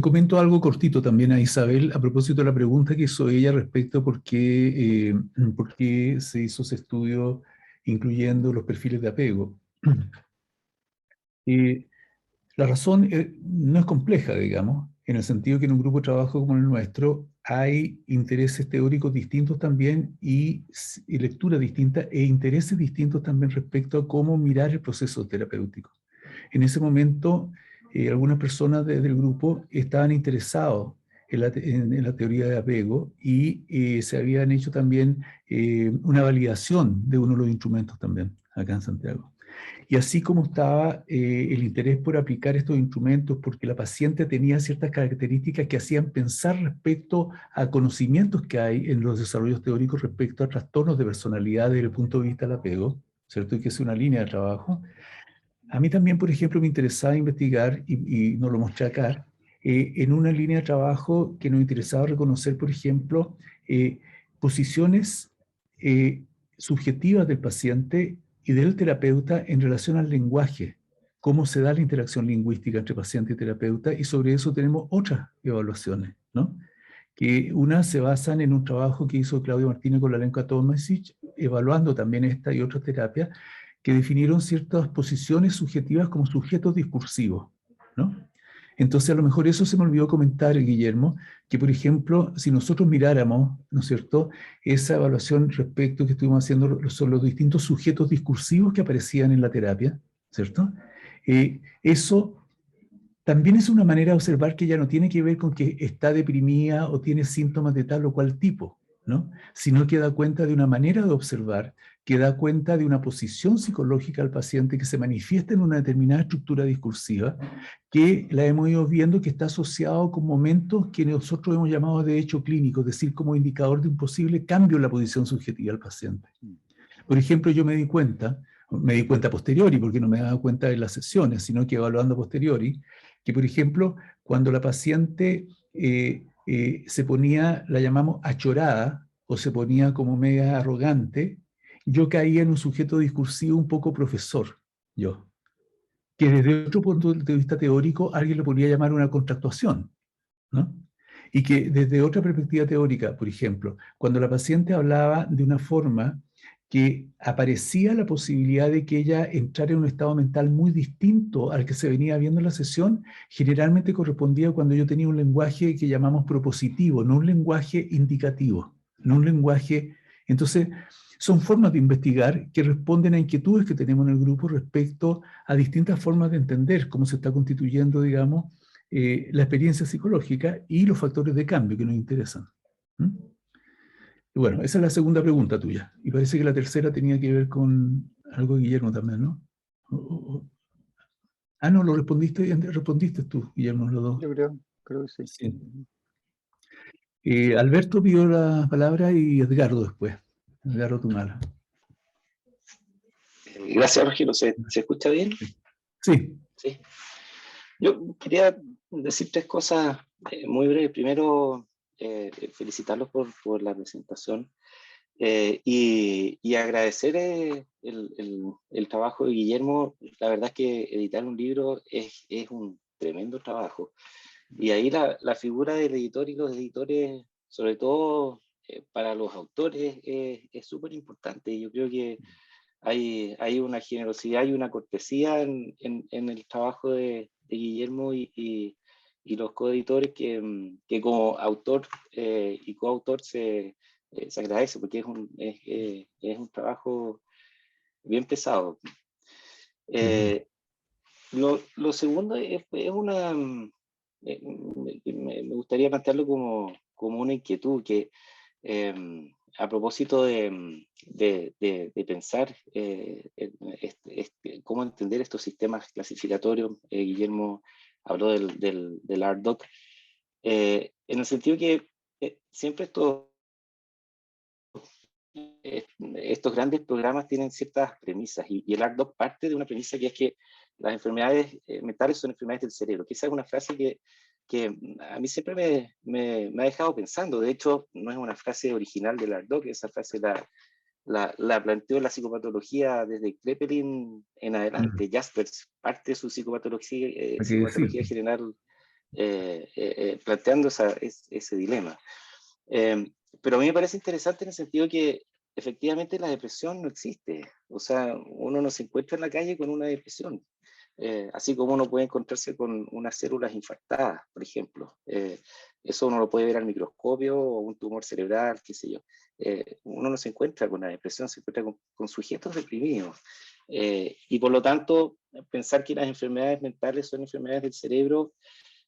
comento algo cortito también a Isabel a propósito de la pregunta que hizo ella respecto a por qué se hizo ese estudio incluyendo los perfiles de apego. La razón no es compleja, digamos, en el sentido que en un grupo de trabajo como el nuestro hay intereses teóricos distintos también y lecturas distintas e intereses distintos también respecto a cómo mirar el proceso terapéutico. En ese momento, algunas personas del grupo estaban interesados en la teoría de apego y se habían hecho también una validación de uno de los instrumentos también acá en Santiago. Y así como estaba el interés por aplicar estos instrumentos porque la paciente tenía ciertas características que hacían pensar respecto a conocimientos que hay en los desarrollos teóricos respecto a trastornos de personalidad desde el punto de vista del apego, ¿cierto? Y que es una línea de trabajo. A mí también, por ejemplo, me interesaba investigar, y no lo mostré acá, en una línea de trabajo que nos interesaba reconocer, por ejemplo, posiciones subjetivas del paciente y del terapeuta en relación al lenguaje, cómo se da la interacción lingüística entre paciente y terapeuta, y sobre eso tenemos otras evaluaciones, ¿no? Que unas se basan en un trabajo que hizo Claudio Martínez con la Lenka Tomasic, evaluando también esta y otras terapias, que definieron ciertas posiciones subjetivas como sujetos discursivos, ¿no? Entonces, a lo mejor eso se me olvidó comentar, Guillermo, que por ejemplo, si nosotros miráramos, ¿no es cierto?, esa evaluación respecto que estuvimos haciendo sobre los distintos sujetos discursivos que aparecían en la terapia, ¿cierto? Eso también es una manera de observar que ya no tiene que ver con que está deprimida o tiene síntomas de tal o cual tipo, ¿no? Sino que da cuenta de una manera de observar, que da cuenta de una posición psicológica al paciente que se manifiesta en una determinada estructura discursiva, que la hemos ido viendo que está asociado con momentos que nosotros hemos llamado de hecho clínico, es decir, como indicador de un posible cambio en la posición subjetiva del paciente. Por ejemplo, yo me di cuenta a posteriori, porque no me daba cuenta en las sesiones, sino que evaluando a posteriori, que por ejemplo, cuando la paciente se ponía, la llamamos achorada, o se ponía como media arrogante, yo caía en un sujeto discursivo un poco profesor, yo. Que desde otro punto de vista teórico, alguien lo podría llamar una contractuación, ¿no? Y que desde otra perspectiva teórica, por ejemplo, cuando la paciente hablaba de una forma que aparecía la posibilidad de que ella entrara en un estado mental muy distinto al que se venía viendo en la sesión, generalmente correspondía cuando yo tenía un lenguaje que llamamos propositivo, no un lenguaje indicativo, no un lenguaje... Entonces, son formas de investigar que responden a inquietudes que tenemos en el grupo respecto a distintas formas de entender cómo se está constituyendo, digamos, la experiencia psicológica y los factores de cambio que nos interesan. Y bueno, esa es la segunda pregunta tuya. Y parece que la tercera tenía que ver con algo de Guillermo también, ¿no? Ah, no, lo respondiste tú, Guillermo, los dos. Yo creo que sí. Alberto pidió la palabra y Edgardo después. Edgardo Tumala. Gracias, Rogelio. ¿Se escucha bien? Sí. Sí. Yo quería decir tres cosas muy breves. Primero, felicitarlos por la presentación y agradecer el trabajo de Guillermo. La verdad es que editar un libro es un tremendo trabajo. Y ahí la figura del editor y los editores, sobre todo para los autores, es súper importante. Yo creo que hay una generosidad y una cortesía en el trabajo de Guillermo y los coeditores que como autor y coautor se agradece, porque es un trabajo bien pesado. Lo segundo es una... me gustaría plantearlo como una inquietud, que a propósito de pensar cómo entender estos sistemas clasificatorios, Guillermo habló del ARDOC, en el sentido que siempre estos grandes programas tienen ciertas premisas y el ARDOC parte de una premisa que es que las enfermedades mentales son enfermedades del cerebro, que esa es una frase que a mí siempre me ha dejado pensando. De hecho, no es una frase original del ARDOC, esa frase la planteó la psicopatología desde Kraepelin en adelante. Jaspers parte de su psicopatología general planteando ese dilema. Pero a mí me parece interesante en el sentido que efectivamente la depresión no existe. O sea, uno no se encuentra en la calle con una depresión. Así como uno puede encontrarse con unas células infartadas, por ejemplo. Eso uno lo puede ver al microscopio o un tumor cerebral, qué sé yo. Uno no se encuentra con una depresión, se encuentra con sujetos deprimidos. Y por lo tanto, pensar que las enfermedades mentales son enfermedades del cerebro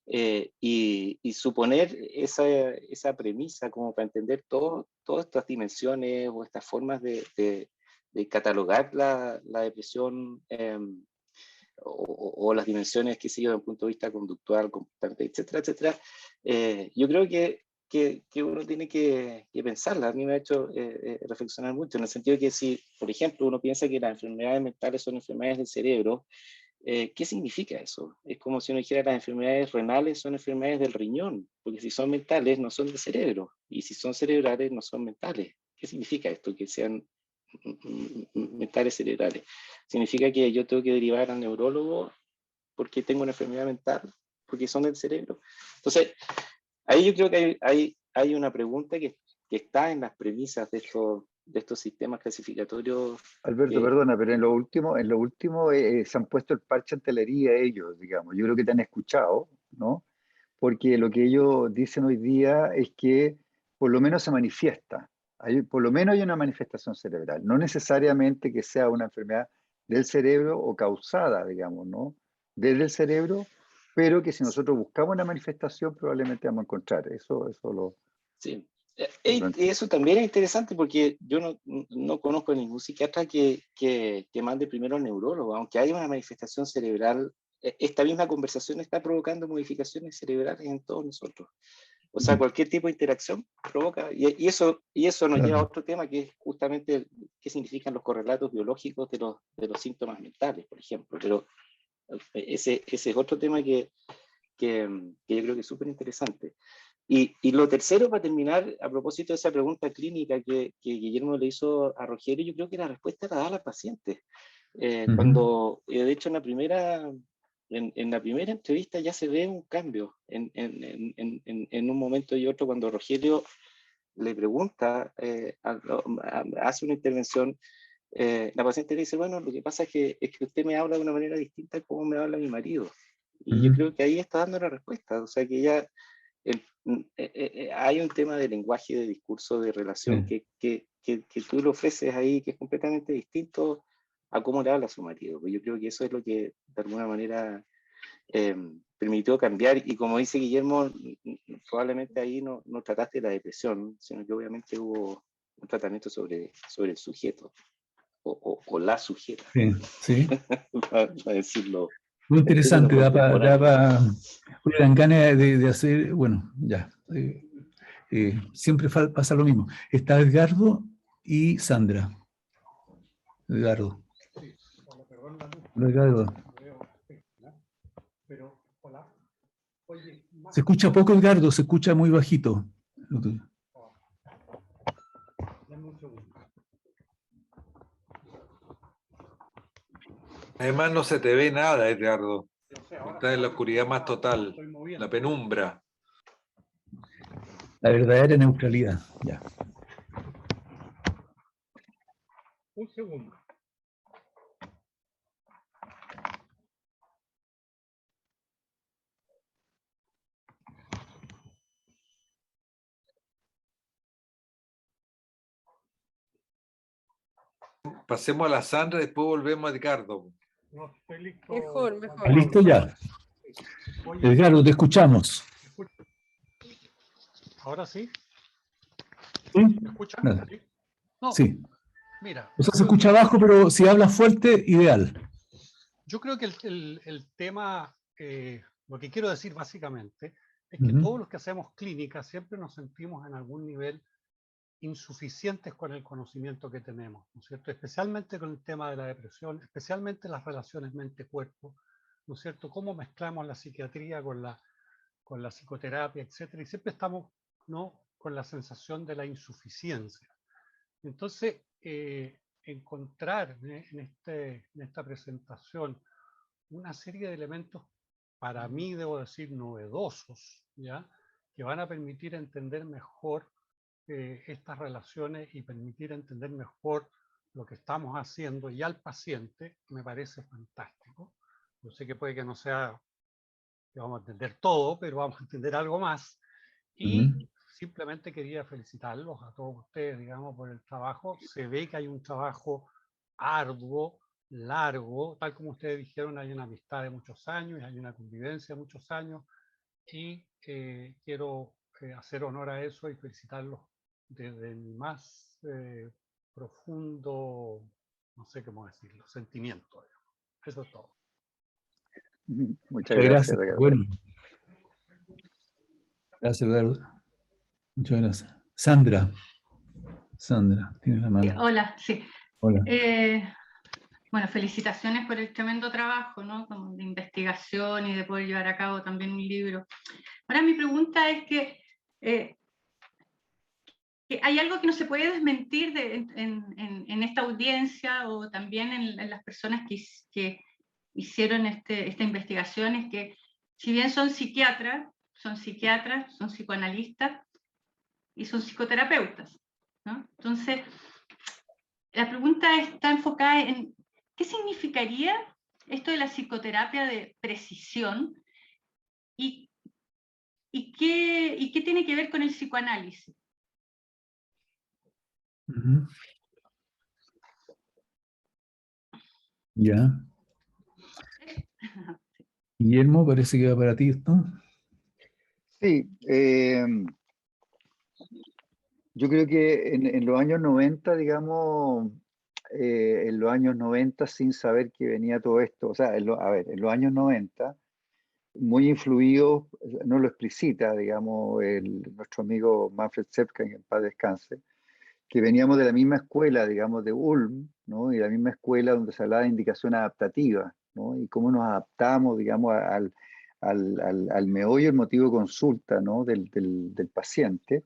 y suponer esa premisa como para entender todas estas dimensiones o estas formas de catalogar la depresión o las dimensiones, qué sé yo, desde un punto de vista conductual, comportante, etcétera, etcétera, yo creo que uno tiene que pensarla. A mí me ha hecho reflexionar mucho, en el sentido de que si, por ejemplo, uno piensa que las enfermedades mentales son enfermedades del cerebro, ¿qué significa eso? Es como si uno dijera que las enfermedades renales son enfermedades del riñón, porque si son mentales no son del cerebro, y si son cerebrales no son mentales. ¿Qué significa esto? Que sean mentales cerebrales. ¿Significa que yo tengo que derivar al neurólogo porque tengo una enfermedad mental, porque son del cerebro? Entonces, ahí yo creo que hay una pregunta que está en las premisas de estos sistemas clasificatorios. Alberto, perdona, pero en lo último se han puesto el parche ante la herida ellos, digamos. Yo creo que te han escuchado, ¿no? Porque lo que ellos dicen hoy día es que por lo menos se manifiesta. Por lo menos hay una manifestación cerebral. No necesariamente que sea una enfermedad del cerebro o causada, digamos, ¿no? Desde el cerebro, pero que si nosotros buscamos una manifestación probablemente vamos a encontrar. Eso lo... Sí. Y eso también es interesante porque yo no conozco a ningún psiquiatra que mande primero al neurólogo, aunque haya una manifestación cerebral. Esta misma conversación está provocando modificaciones cerebrales en todos nosotros. O sea, cualquier tipo de interacción provoca, y eso nos lleva a otro tema, que es justamente qué significan los correlatos biológicos de los síntomas mentales, por ejemplo. Pero ese es otro tema que yo creo que es súper interesante. Y lo tercero, para terminar, a propósito de esa pregunta clínica que Guillermo le hizo a Rogelio, yo creo que la respuesta la da la paciente. Cuando, de hecho, en la primera entrevista ya se ve un cambio en un momento y otro, cuando Rogelio le pregunta, hace una intervención, la paciente le dice, bueno, lo que pasa es que usted me habla de una manera distinta a cómo me habla mi marido. Y yo creo que ahí está dando la respuesta. O sea, que ya hay un tema de lenguaje, de discurso, de relación que tú le ofreces ahí, que es completamente distinto a cómo le habla a su marido. Yo creo que eso es lo que de alguna manera permitió cambiar, y como dice Guillermo, probablemente ahí no trataste la depresión, sino que obviamente hubo un tratamiento sobre el sujeto o la sujeta. Sí. para decirlo. Muy interesante, dan ganas de hacer, bueno, ya. Siempre pasa lo mismo. Está Edgardo y Sandra. Edgardo. Edgardo. Se escucha poco, Edgardo, se escucha muy bajito. Además no se te ve nada, Edgardo. Estás en la oscuridad más total, la penumbra. La verdadera neutralidad, ya. Un segundo. Pasemos a la Sandra y después volvemos a Edgardo. No estoy listo. Mejor. ¿Listo ya? Edgardo, te escuchamos. ¿Ahora sí? ¿Sí? ¿Me escuchan? Nada. ¿Sí? No, Sí. mira, O sea, se yo creo escucha bajo, pero si habla fuerte, ideal. yo creo que el tema, lo que quiero decir básicamente, es que Ujú. todos los que hacemos clínica siempre nos sentimos en algún nivel insuficientes con el conocimiento que tenemos, ¿no es cierto? Especialmente con el tema de la depresión, especialmente las relaciones mente-cuerpo, ¿no es cierto? Cómo mezclamos la psiquiatría con la psicoterapia, etcétera, y siempre estamos, ¿no?, con la sensación de la insuficiencia. Entonces, encontrar en esta presentación una serie de elementos, para mí, debo decir, novedosos, ¿ya?, que van a permitir entender mejor estas relaciones y permitir entender mejor lo que estamos haciendo y al paciente, me parece fantástico. Yo sé que puede que no sea que vamos a entender todo, pero vamos a entender algo más. Y simplemente quería felicitarlos a todos ustedes, digamos, por el trabajo. Se ve que hay un trabajo arduo, largo, tal como ustedes dijeron, hay una amistad de muchos años, hay una convivencia de muchos años, y quiero hacer honor a eso y felicitarlos desde mi más profundo, no sé cómo decirlo, sentimiento. Digamos. Eso es todo. Muchas Muchas gracias, gracias. Ricardo. Bueno. Gracias, Eduardo. Muchas gracias. Sandra. Sandra, tienes la mano. Hola, sí. Hola. Bueno, felicitaciones por el tremendo trabajo, ¿no?, como de investigación y de poder llevar a cabo también un libro. Ahora mi pregunta es que hay algo que no se puede desmentir en esta audiencia o también en las personas que hicieron esta investigación, es que si bien son psiquiatras, son psicoanalistas y son psicoterapeutas, ¿no? Entonces, la pregunta está enfocada en ¿qué significaría esto de la psicoterapia de precisión y qué tiene que ver con el psicoanálisis? Ya. Guillermo, parece que va para ti esto. Sí, yo creo que en los años 90, digamos, en los años 90, sin saber que venía todo esto, o sea, en los años 90, muy influidos, no lo explicita, digamos, nuestro amigo Manfred Zepka, en paz descanse, que veníamos de la misma escuela, digamos, de Ulm, ¿no? Y la misma escuela donde se hablaba de indicación adaptativa, ¿no? Y cómo nos adaptamos, digamos, al meollo, el motivo de consulta, ¿no?, del paciente.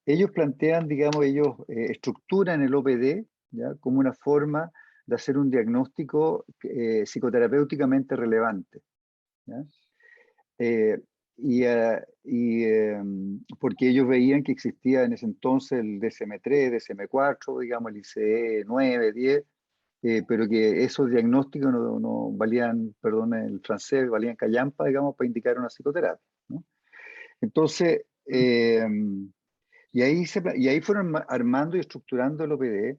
Ellos plantean, digamos, estructuran el OPD, ¿ya?, como una forma de hacer un diagnóstico psicoterapéuticamente relevante, ¿ya? Porque ellos veían que existía en ese entonces el DSM-3, DSM-4, digamos, el ICD 9, 10, pero que esos diagnósticos no valían, perdón el francés, valían callampa, digamos, para indicar una psicoterapia, ¿no? Entonces, y ahí fueron armando y estructurando el OPD,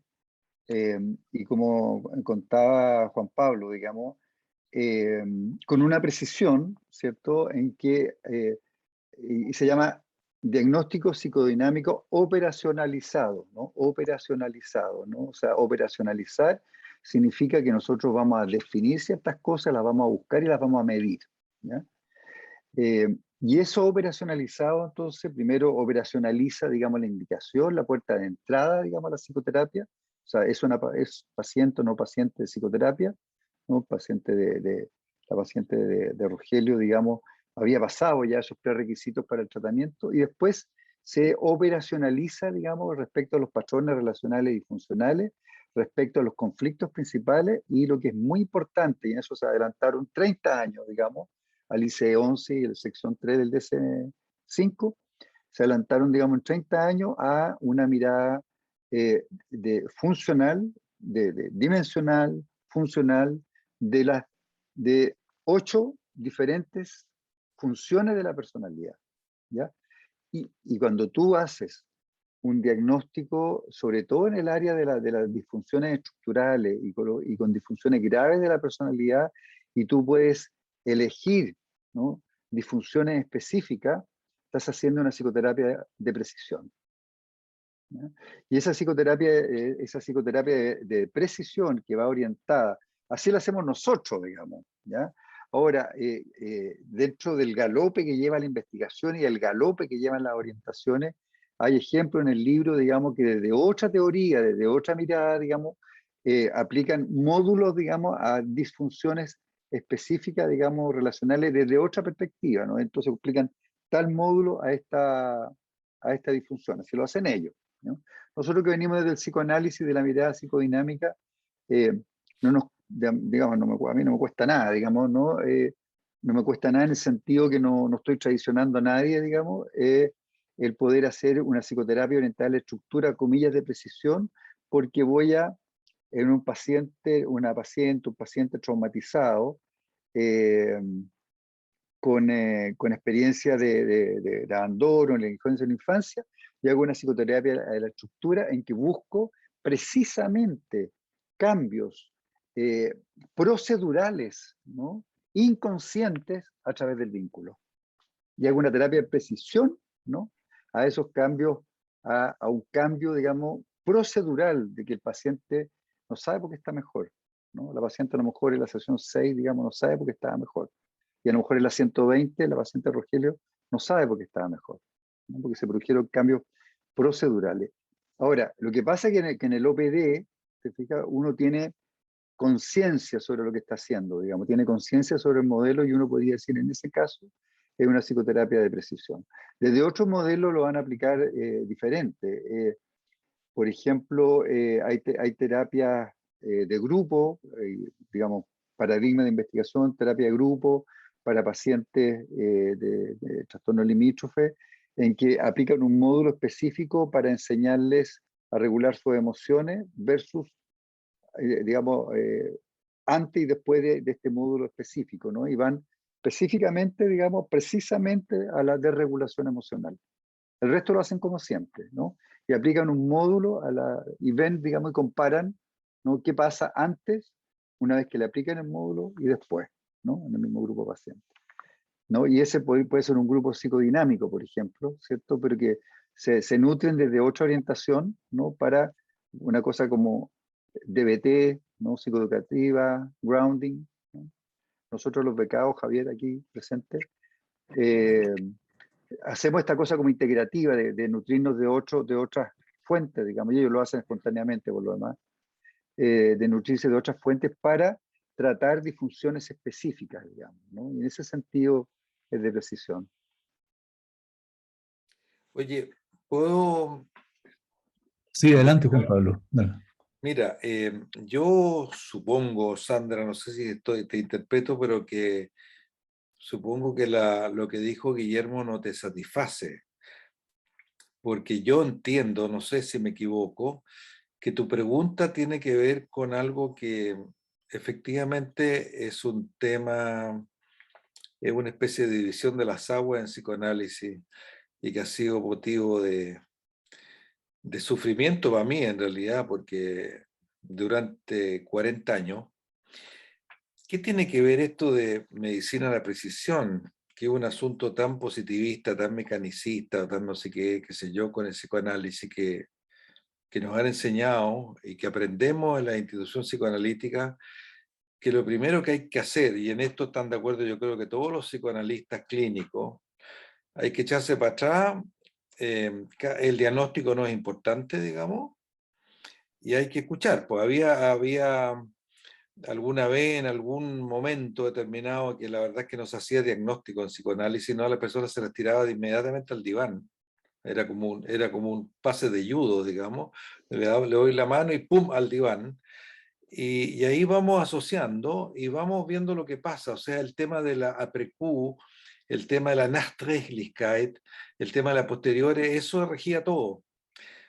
y como contaba Juan Pablo, digamos, con una precisión, ¿cierto?, en que y se llama diagnóstico psicodinámico operacionalizado, ¿no? Operacionalizado, ¿no? O sea, operacionalizar significa que nosotros vamos a definir ciertas cosas, las vamos a buscar y las vamos a medir, ¿ya? Y eso operacionalizado, entonces, primero operacionaliza, digamos, la indicación, la puerta de entrada, digamos, a la psicoterapia. O sea, es paciente o no paciente de psicoterapia, ¿no? La paciente de Rogelio, digamos, había pasado ya esos prerequisitos para el tratamiento y después se operacionaliza, digamos, respecto a los patrones relacionales y funcionales, respecto a los conflictos principales y lo que es muy importante, y en eso se adelantaron 30 años, digamos, al ICD-11 y la sección 3 del DSM-5, se adelantaron, digamos, en 30 años a una mirada funcional, dimensional, funcional, de 8 diferentes funciones de la personalidad, ¿ya? Y cuando tú haces un diagnóstico, sobre todo en el área de las disfunciones estructurales y con disfunciones graves de la personalidad, y tú puedes elegir, ¿no?, disfunciones específicas, estás haciendo una psicoterapia de precisión. ¿ya? Y esa psicoterapia de precisión que va orientada, así la hacemos nosotros, digamos, ¿ya? Ahora, dentro del galope que lleva la investigación y el galope que llevan las orientaciones, hay ejemplos en el libro, digamos, que desde otra teoría, desde otra mirada, digamos, aplican módulos, digamos, a disfunciones específicas, digamos, relacionales desde otra perspectiva, ¿no? Entonces explican tal módulo a esta disfunción, así lo hacen ellos, ¿no? Nosotros que venimos desde el psicoanálisis, de la mirada psicodinámica, no nos, digamos, a mí no me cuesta nada, digamos, ¿no? No me cuesta nada en el sentido que no estoy traicionando a nadie, digamos, el poder hacer una psicoterapia orientada a la estructura, comillas, de precisión, porque voy a, en un paciente, un paciente traumatizado, con experiencia de abandono, en la infancia, y hago una psicoterapia de la estructura en que busco precisamente cambios procedurales, ¿no? Inconscientes a través del vínculo. Y hago una terapia de precisión, ¿no? A esos cambios, a un cambio, digamos, procedural, de que el paciente no sabe por qué está mejor, ¿no? La paciente a lo mejor en la sesión 6, digamos, no sabe por qué estaba mejor. Y a lo mejor en la 120, la paciente Rogelio no sabe por qué estaba mejor, ¿no? Porque se produjeron cambios procedurales. Ahora, lo que pasa es que en el OPD, ¿te fijas? Uno tiene conciencia sobre lo que está haciendo, digamos, tiene conciencia sobre el modelo, y uno podría decir en ese caso es una psicoterapia de precisión. Desde otros modelos lo van a aplicar diferente. Por ejemplo, hay terapias de grupo, digamos, paradigma de investigación, terapia de grupo para pacientes de trastorno limítrofe, en que aplican un módulo específico para enseñarles a regular sus emociones versus, digamos, antes y después de este módulo específico, ¿no? Y van específicamente, digamos, precisamente a la desregulación emocional. El resto lo hacen como siempre, ¿no? Y aplican un módulo y ven, digamos, y comparan, ¿no? Qué pasa antes, una vez que le aplican el módulo, y después, ¿no? En el mismo grupo de pacientes, ¿no? Y ese puede ser un grupo psicodinámico, por ejemplo, ¿cierto? Pero que se nutren desde otra orientación, ¿no? Para una cosa como DBT, ¿no? Psicoeducativa, grounding, ¿no? Nosotros los becados, Javier aquí presente, hacemos esta cosa como integrativa de nutrirnos de otras fuentes, digamos, y ellos lo hacen espontáneamente por lo demás, de nutrirse de otras fuentes para tratar disfunciones específicas, digamos, ¿no? Y en ese sentido es de precisión. Oye, ¿puedo...? Sí, adelante, Juan Pablo. Dale. Mira, yo supongo, Sandra, no sé si te interpreto, pero que supongo que lo que dijo Guillermo no te satisface, porque yo entiendo, no sé si me equivoco, que tu pregunta tiene que ver con algo que efectivamente es un tema, es una especie de división de las aguas en psicoanálisis, y que ha sido motivo de sufrimiento para mí en realidad, porque durante 40 años, ¿qué tiene que ver esto de medicina a la precisión, que es un asunto tan positivista, tan mecanicista, tan no sé qué sé yo, con el psicoanálisis que nos han enseñado y que aprendemos en la institución psicoanalítica, que lo primero que hay que hacer, y en esto están de acuerdo yo creo que todos los psicoanalistas clínicos, hay que echarse para atrás, el diagnóstico no es importante, digamos, y hay que escuchar. Pues había alguna vez, en algún momento determinado, que la verdad es que no se hacía diagnóstico en psicoanálisis, no, a la persona se las tiraba inmediatamente al diván. Era como un pase de judo, digamos. Le doy la mano y ¡pum! Al diván. Y ahí vamos asociando y vamos viendo lo que pasa. O sea, el tema de la APREQ, el tema de la Nachträglichkeit, el tema de la posteriores, eso regía todo.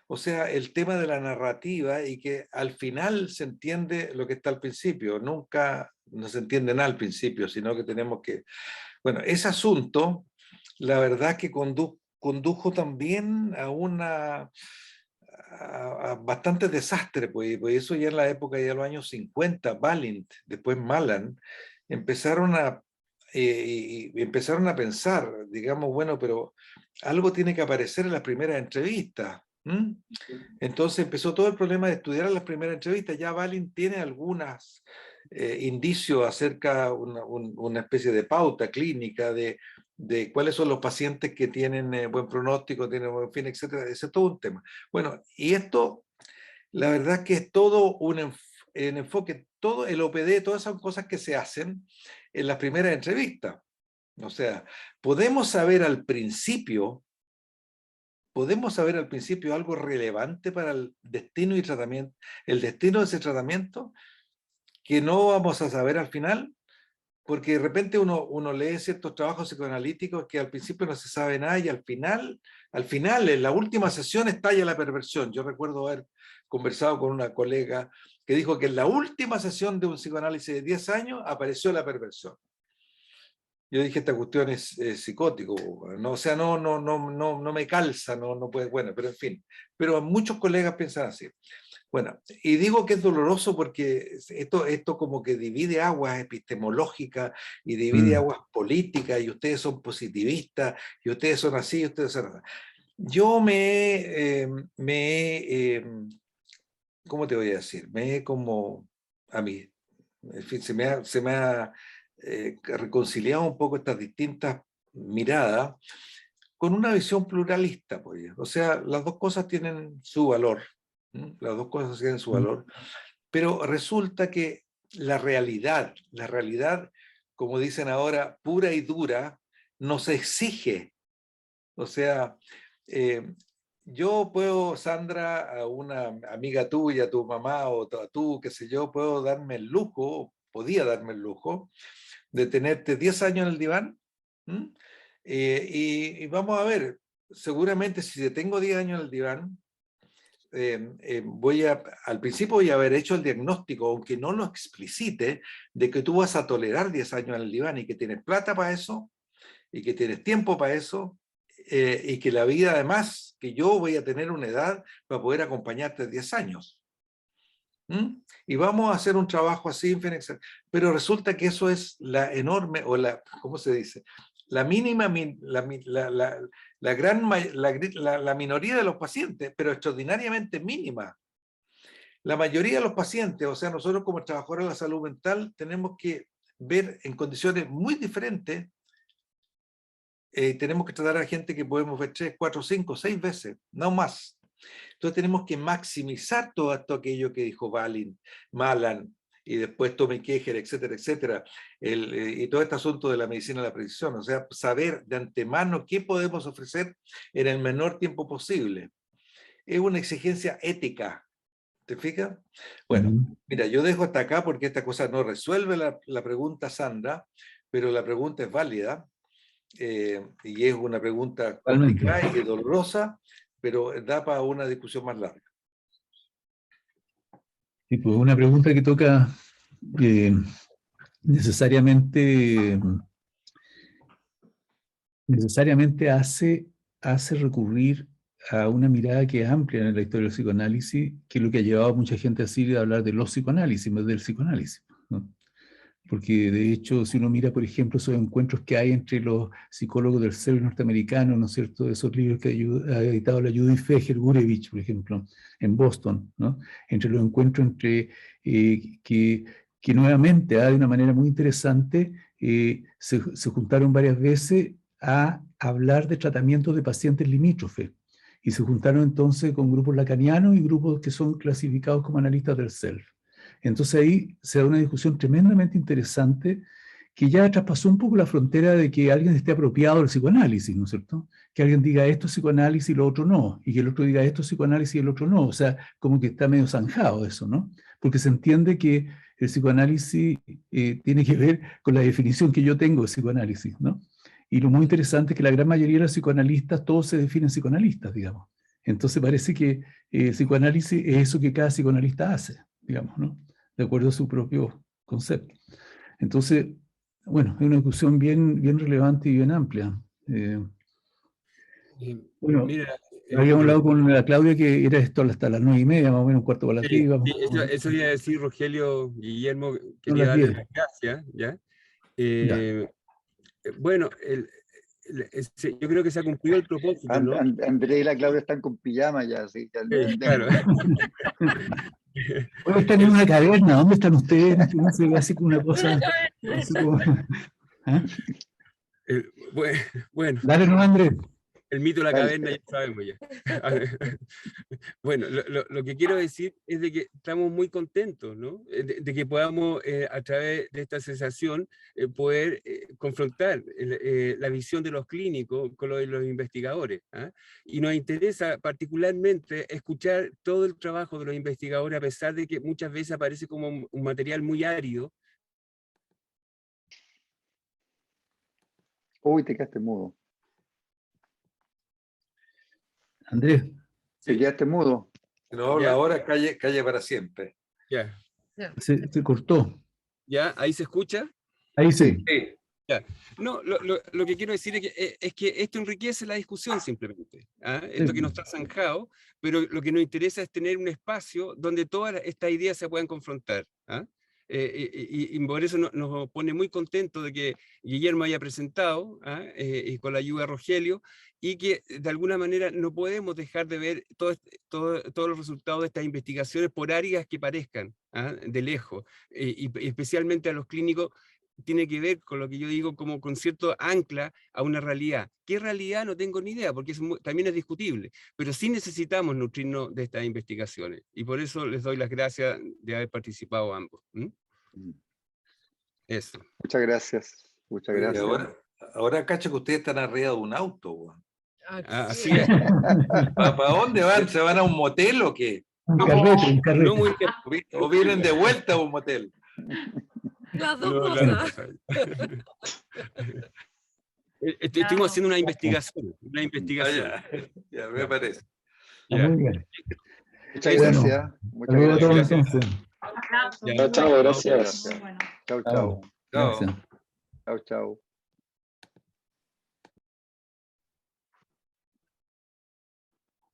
O sea, el tema de la narrativa, y que al final se entiende lo que está al principio. Nunca no se entiende nada al principio, sino que tenemos que... Bueno, ese asunto, la verdad que condujo también a bastante desastre, pues eso ya en la época de los años 50, Balint, después Malan, empezaron a pensar, digamos, bueno, pero algo tiene que aparecer en las primeras entrevistas. ¿Mm? Entonces empezó todo el problema de estudiar las primeras entrevistas. Ya Balint tiene algunos indicios acerca de una especie de pauta clínica de cuáles son los pacientes que tienen buen pronóstico, tienen buen fin, etc. Ese es todo un tema. Bueno, y esto, la verdad es que es todo un enfoque, todo el OPD, todas esas cosas que se hacen en las primeras entrevistas. O sea, podemos saber al principio algo relevante para el destino y tratamiento, el destino de ese tratamiento, que no vamos a saber al final, porque de repente uno lee ciertos trabajos psicoanalíticos que al principio no se sabe nada y al final, en la última sesión estalla la perversión. Yo recuerdo haber conversado con una colega que dijo que en la última sesión de un psicoanálisis de 10 años apareció la perversión. Yo dije, esta cuestión es psicótico, ¿no? O sea, no me calza, no puede, bueno, pero en fin. Pero muchos colegas piensan así. Bueno, y digo que es doloroso porque esto como que divide aguas epistemológicas y divide aguas políticas, y ustedes son positivistas, y ustedes son así, y ustedes son así. Yo ¿cómo te voy a decir? A mí, en fin, se me ha reconciliado un poco estas distintas miradas con una visión pluralista, pues. O sea, las dos cosas tienen su valor. Las dos cosas tienen su valor, pero resulta que la realidad, como dicen ahora, pura y dura, nos exige. O sea, yo puedo, Sandra, a una amiga tuya, a tu mamá o a tú, qué sé yo, puedo darme el lujo, podía darme el lujo, de tenerte 10 años en el diván, y vamos a ver, seguramente si te tengo 10 años en el diván, al principio voy a haber hecho el diagnóstico, aunque no lo explicite, de que tú vas a tolerar 10 años en el diván y que tienes plata para eso, y que tienes tiempo para eso, y que la vida además, que yo voy a tener una edad para poder acompañarte 10 años. Y vamos a hacer un trabajo así, pero resulta que eso es la enorme, o la, ¿cómo se dice? La mínima, la minoría de los pacientes, pero extraordinariamente mínima. La mayoría de los pacientes, o sea, nosotros como trabajadores de la salud mental, tenemos que ver en condiciones muy diferentes, tenemos que tratar a gente que podemos ver 3, 4, 5, 6 veces, no más. Entonces tenemos que maximizar todo esto, aquello que dijo Balint, Malan, y después Tommy Kejer, etcétera, etcétera, y todo este asunto de la medicina de la precisión, o sea, saber de antemano qué podemos ofrecer en el menor tiempo posible. Es una exigencia ética, ¿te fijas? Bueno, mira, yo dejo hasta acá porque esta cosa no resuelve la pregunta, Sandra, pero la pregunta es válida, y es una pregunta complicada y dolorosa, pero da para una discusión más larga. Sí, pues una pregunta que toca necesariamente hace recurrir a una mirada que es amplia en la historia del psicoanálisis, que es lo que ha llevado a mucha gente a decir, a hablar de los psicoanálisis, en vez del psicoanálisis, ¿no? Porque de hecho, si uno mira, por ejemplo, esos encuentros que hay entre los psicólogos del self norteamericano, ¿no es cierto?, esos libros que ha editado la Judith Feger-Gurevich, por ejemplo, en Boston, ¿no?, entre los encuentros que nuevamente, de una manera muy interesante, se juntaron varias veces a hablar de tratamientos de pacientes limítrofes, y se juntaron entonces con grupos lacanianos y grupos que son clasificados como analistas del self. Entonces ahí se da una discusión tremendamente interesante que ya traspasó un poco la frontera de que alguien esté apropiado del psicoanálisis, ¿no es cierto? Que alguien diga esto es psicoanálisis y lo otro no, y que el otro diga esto es psicoanálisis y el otro no. O sea, como que está medio zanjado eso, ¿no? Porque se entiende que el psicoanálisis tiene que ver con la definición que yo tengo de psicoanálisis, ¿no? Y lo muy interesante es que la gran mayoría de los psicoanalistas, todos se definen psicoanalistas, digamos. Entonces parece que el psicoanálisis es eso que cada psicoanalista hace, digamos, ¿no?, de acuerdo a su propio concepto. Entonces, bueno, es una discusión bien relevante y bien amplia. Bueno, mira, habíamos hablado con la Claudia que era esto hasta las 9:30, más o menos, un cuarto para las 10. Eso iba a decir, Rogelio, Guillermo, No, quería las darle 10. las gracias, ¿ya? Ya. Bueno, yo creo que se ha cumplido el propósito, ¿no? Andrés y la Claudia están con pijama ya, sí. Claro. Hoy están en una caverna, ¿dónde están ustedes? No se ve así como una cosa. Así como, ¿ah? Bueno. Dale, no, Andrés. El mito de la caverna ya sabemos ya. Bueno, lo que quiero decir es de que estamos muy contentos, ¿no? De que podamos, a través de esta asociación, poder confrontar la visión de los clínicos con lo de los investigadores. ¿Ah? Y nos interesa particularmente escuchar todo el trabajo de los investigadores, a pesar de que muchas veces aparece como un material muy árido. Uy, te quedaste mudo. Andrés. Te quedaste mudo. No, la hora calle para siempre. Ya. Se cortó. ¿Ya? ¿Ahí se escucha? Ahí sí. Sí. Ya. No, lo que quiero decir es que esto enriquece la discusión simplemente. ¿Ah? Esto que no está zanjado, pero lo que nos interesa es tener un espacio donde todas estas ideas se puedan confrontar. ¿Ah? Y por eso nos pone muy contentos de que Guillermo haya presentado, y con la ayuda de Rogelio, y que de alguna manera no podemos dejar de ver todos los resultados de estas investigaciones, por áreas que parezcan, de lejos, y especialmente a los clínicos. Tiene que ver con lo que yo digo como con cierto ancla a una realidad. ¿Qué realidad? No tengo ni idea, porque también es discutible, pero sí necesitamos nutrirnos de estas investigaciones, y por eso les doy las gracias de haber participado ambos. Eso. Muchas gracias. Muchas gracias. Ahora cacho que ustedes están arriba de un auto, weón. Así es. ¿Para dónde van? ¿Se van a un motel o qué? Un carrete. ¿O vienen de vuelta a un motel? Las dos cosas. Estuvimos haciendo una investigación. Ya, me parece. Ya. Muchas gracias. Muchas gracias. Chao, gracias. Chao, chao. Chao. Chao, chao.